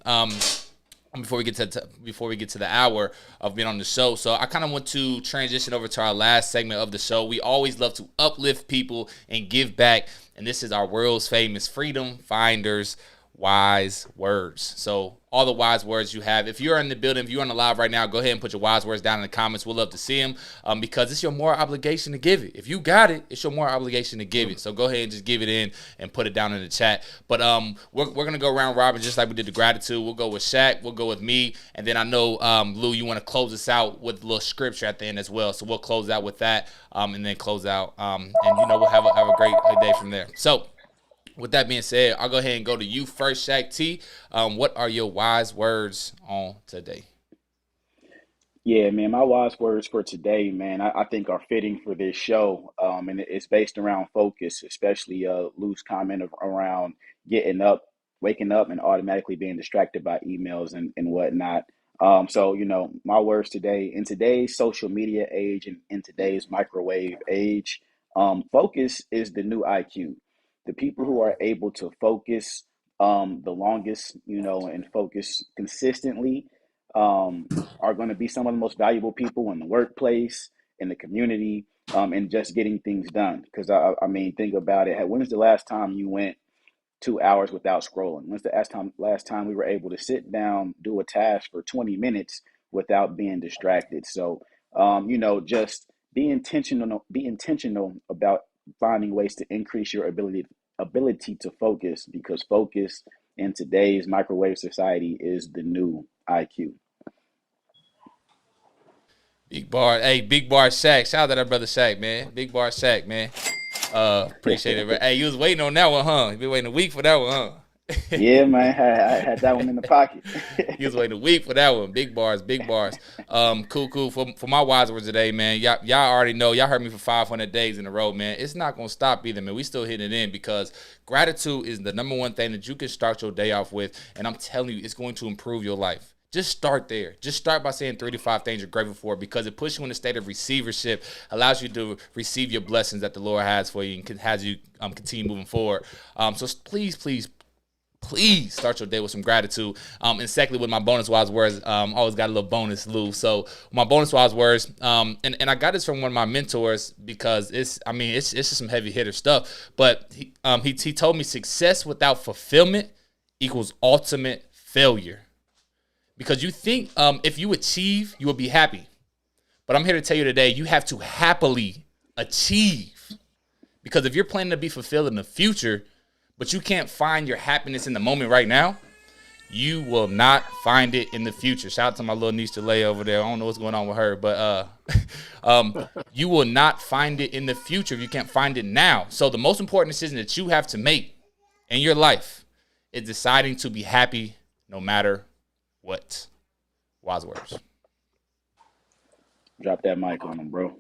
Before we get to the hour of being on the show. So I kind of want to transition over to our last segment of the show. We always love to uplift people and give back, and this is our world's famous Freedom Finders wise words. So all the wise words you have. If you're in the building, if you're on the live right now, go ahead and put your wise words down in the comments. We'll love to see them because it's your moral obligation to give it. If you got it, it's your moral obligation to give it. So go ahead and just give it in and put it down in the chat. But we're going to go round robin just like we did the gratitude. We'll go with Shaq. We'll go with me. And then I know, Lou, you want to close us out with a little scripture at the end as well. So we'll close out with that and then close out. And, we'll have a great day from there. So With that being said, I'll go ahead and go to you first, Shaq T. What are your wise words on today? Yeah, man, my wise words for today, man, I think are fitting for this show. And it's based around focus, especially loose comment around getting up, waking up, and automatically being distracted by emails and whatnot. So, my words today, in today's social media age and in today's microwave age, focus is the new IQ. The people who are able to focus the longest, and focus consistently, um, are going to be some of the most valuable people in the workplace, in the community, and just getting things done. Because I mean, think about it. When was the last time you went 2 hours without scrolling? When's the last time we were able to sit down, do a task for 20 minutes without being distracted? So, just be intentional about finding ways to increase your ability to focus, because focus in today's microwave society is the new IQ. Big bar, hey, big bar Shaq. Shout out to that brother Shaq, man. Big bar Shaq, man. Appreciate it. Hey, you was waiting on that one, huh? You been waiting a week for that one, huh? Yeah, man, I had that one in the pocket. You was waiting a week for that one. Big bars, big bars. Cool. For my wise words today, man. Y'all already know. Y'all heard me for 500 days in a row, man. It's not gonna stop either, man. We still hitting it in, because gratitude is the number one thing that you can start your day off with, and I'm telling you, it's going to improve your life. Just start there. Just start by saying 3 to 5 things you're grateful for, because it puts you in a state of receivership, allows you to receive your blessings that the Lord has for you, and has you continue moving forward. So please start your day with some gratitude. And secondly, with my bonus wise words, always got a little bonus, Lou. So my bonus wise words, and I got this from one of my mentors, because it's just some heavy hitter stuff. But he told me success without fulfillment equals ultimate failure. Because you think if you achieve, you will be happy. But I'm here to tell you today, you have to happily achieve. Because if you're planning to be fulfilled in the future, but you can't find your happiness in the moment right now, you will not find it in the future. Shout out to my little niece Jalea over there. I don't know what's going on with her, but you will not find it in the future if you can't find it now. So the most important decision that you have to make in your life is deciding to be happy no matter what. Wise words. Drop that mic on him, bro.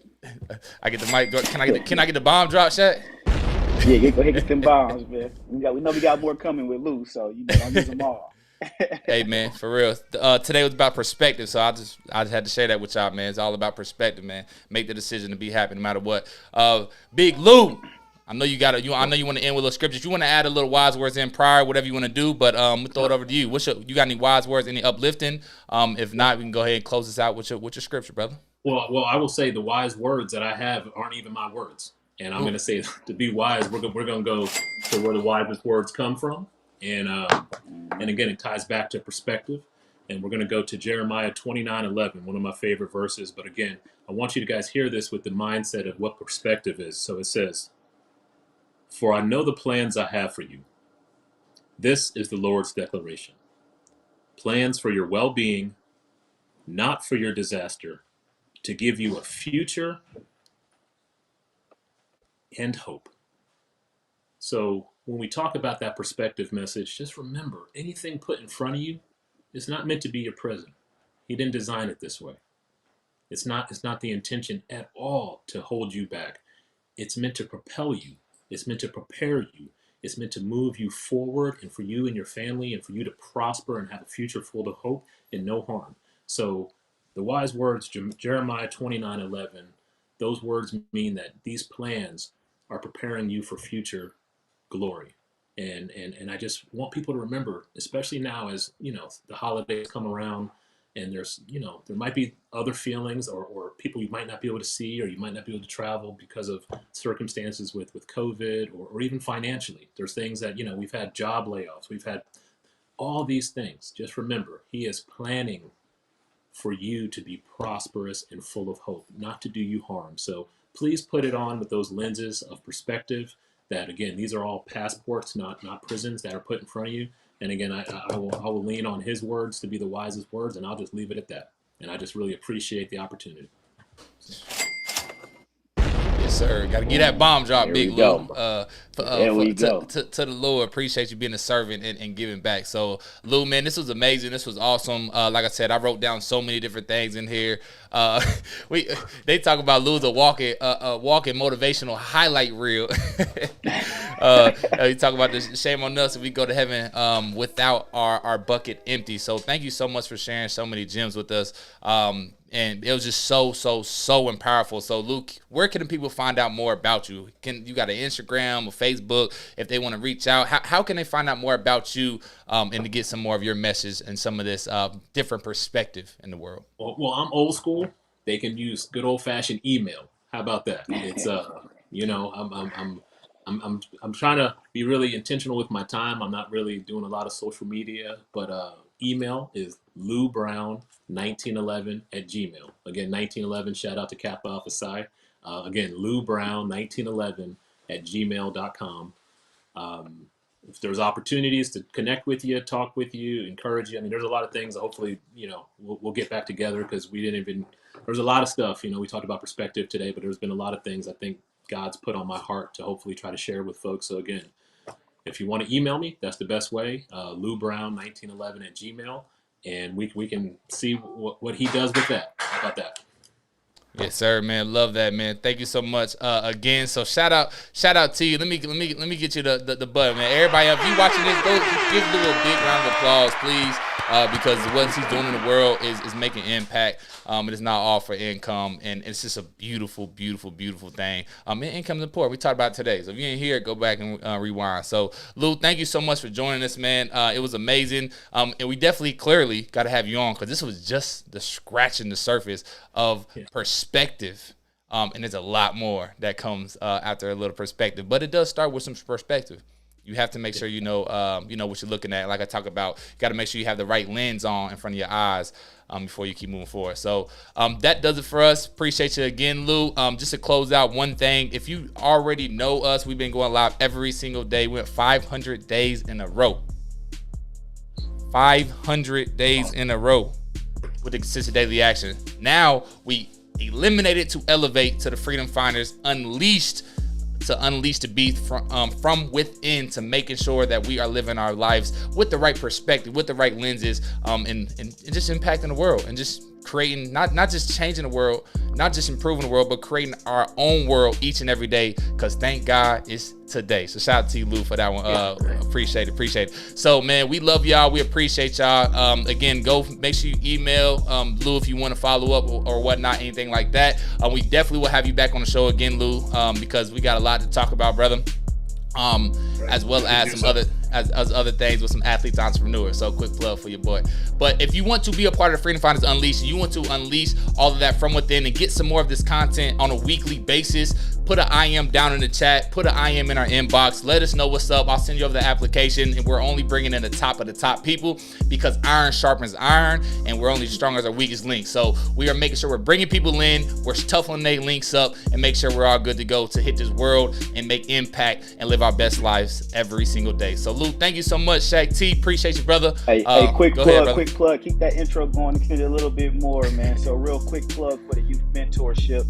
I get the mic. Can I get the bomb drop, Shaq? Yeah, go ahead, get them bombs, man. We know we got more coming with Lou, so don't use them all. Hey, man, for real. Today was about perspective, so I just had to share that with y'all, man. It's all about perspective, man. Make the decision to be happy no matter what. Big Lou, I know I know you want to end with a little scriptures. You want to add a little wise words in prior, whatever you want to do, but we'll throw it over to you. You got any wise words, any uplifting? If not, we can go ahead and close this out with your scripture, brother. Well, I will say the wise words that I have aren't even my words. And I'm going to say, to be wise, we're going to go to where the wisest words come from. And again, it ties back to perspective. And we're going to go to Jeremiah 29:11, one of my favorite verses. But again, I want you to guys hear this with the mindset of what perspective is. So it says, "For I know the plans I have for you." This is the Lord's declaration. Plans for your well-being, not for your disaster, to give you a future and hope. So when we talk about that perspective message, just remember, anything put in front of you is not meant to be your present. He didn't design it this way. It's not the intention at all to hold you back. It's meant to propel you. It's meant to prepare you. It's meant to move you forward, and for you and your family, and for you to prosper and have a future full of hope and no harm. So the wise words, Jeremiah 29:11, those words mean that these plans are preparing you for future glory. And I just want people to remember, especially now as, the holidays come around, and there's, there might be other feelings or people you might not be able to see, or you might not be able to travel because of circumstances with COVID, or even financially. There's things that, we've had job layoffs. We've had all these things. Just remember, he is planning for you to be prosperous and full of hope, not to do you harm. So please put it on with those lenses of perspective, that again, these are all passports, not prisons that are put in front of you. And again, I will lean on his words to be the wisest words, and I'll just leave it at that. And I just really appreciate the opportunity. Yes, Yes, sir. Got to get that bomb drop, There Big we Lou. go. There we go. To the Lord, appreciate you being a servant and giving back. So, Lou, man, this was amazing. This was awesome. Like I said, I wrote down so many different things in here. They talk about Lou's a walking motivational highlight reel. You talk about this, shame on us if we go to heaven without our bucket empty. So, thank you so much for sharing so many gems with us. And it was just so and powerful. So, Luke, where can the people find out more about you? You got an Instagram or Facebook if they want to reach out? How can they find out more about you and to get some more of your message and some of this different perspective in the world? Well, I'm old school. They can use good old fashioned email. How about that? It's I'm trying to be really intentional with my time. I'm not really doing a lot of social media, but email is loubrown1911@gmail. Again, 1911, shout out to Kappa Alpha Psi. Again, loubrown1911@gmail.com. If there's opportunities to connect with you, talk with you, encourage you, I mean, there's a lot of things. Hopefully, we'll get back together because there's a lot of stuff, we talked about perspective today, but there's been a lot of things I think God's put on my heart to hopefully try to share with folks. So again, if you want to email me, that's the best way, loubrown1911@gmail, and we can see what he does with that. How about that? Yes, sir, man. Love that, man. Thank you so much again. So shout out to you. Let me get you the button, man. Everybody, if you watching this, go give Lou a big round of applause, please, because what he's doing in the world is making impact. It is not all for income, and it's just a beautiful, beautiful, beautiful thing. Income is important. We talked about it today, so if you ain't here, go back and rewind. So, Lou, thank you so much for joining us, man. It was amazing, and we definitely, clearly, got to have you on because this was just the scratching the surface of perspective. And there's a lot more that comes after a little perspective, but it does start with some perspective. You have to make sure you know what you're looking at. Like I talk about, you got to make sure you have the right lens on in front of your eyes before you keep moving forward. So that does it for us. Appreciate you again, Lou. Just to close out one thing, if you already know us, we've been going live every single day. We went 500 days in a row. 500 days in a row with the consistent daily action. Now we eliminated to elevate to the Freedom Finders, unleashed the beast from within, to making sure that we are living our lives with the right perspective, with the right lenses, and just impacting the world and just creating, not just changing the world, not just improving the world, but creating our own world each and every day, because thank God it's today. So shout out to you, Lou, for that one. Appreciate it. So, man, we love y'all. We appreciate y'all. Again, go make sure you email Lou if you want to follow up or whatnot, anything like that. We definitely will have you back on the show again, Lou, because we got a lot to talk about, brother. As well as some other things with some athletes, entrepreneurs. So quick plug for your boy. But if you want to be a part of the Freedom Finders Unleashed, you want to unleash all of that from within and get some more of this content on a weekly basis, put an IM down in the chat, put an IM in our inbox, let us know what's up. I'll send you over the application, and we're only bringing in the top of the top people because iron sharpens iron, and we're only as strong as our weakest link. So we are making sure we're bringing people in, we're toughening their links up, and make sure we're all good to go to hit this world and make impact and live our best lives every single day. So Lou, thank you so much. Shaq T, appreciate you, brother. Hey, quick plug. Keep that intro going, extend it a little bit more, man. So real quick plug for the youth mentorship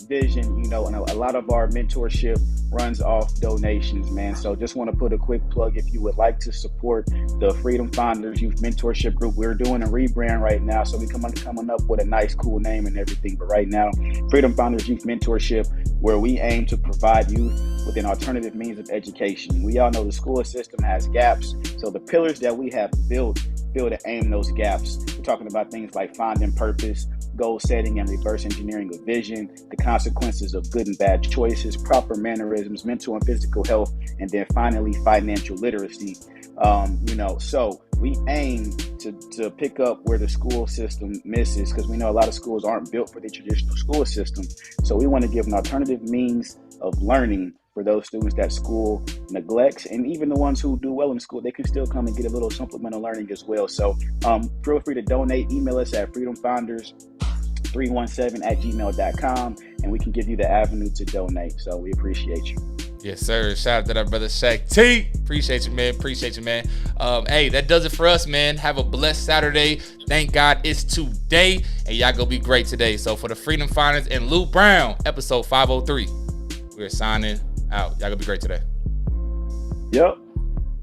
vision, and a lot of our mentorship runs off donations, man. So just want to put a quick plug. If you would like to support the Freedom Finders Youth Mentorship Group, we're doing a rebrand right now. So we coming up with a nice, cool name and everything. But right now, Freedom Finders Youth Mentorship, where we aim to provide youth with an alternative means of education. We all know the school system has gaps. So the pillars that we have built to aim those gaps. We're talking about things like finding purpose, goal setting and reverse engineering of vision, the consequences of good and bad choices, proper mannerisms, mental and physical health, and then finally financial literacy. So we aim to pick up where the school system misses, because we know a lot of schools aren't built for the traditional school system. So we want to give an alternative means of learning for those students that school neglects, and even the ones who do well in school, they can still come and get a little supplemental learning as well. So feel free to donate. Email us at freedomfinders317@gmail.com, and we can give you the avenue to donate. So we appreciate you. Yes, sir. Shout out to that brother Shaq T. Appreciate you, man. Appreciate you, man. Hey, that does it for us, man. Have a blessed Saturday. Thank God it's today, and y'all go be great today. So for the Freedom Finders and Lou Brown, episode 503, we're signing out. Y'all go be great today. Yep.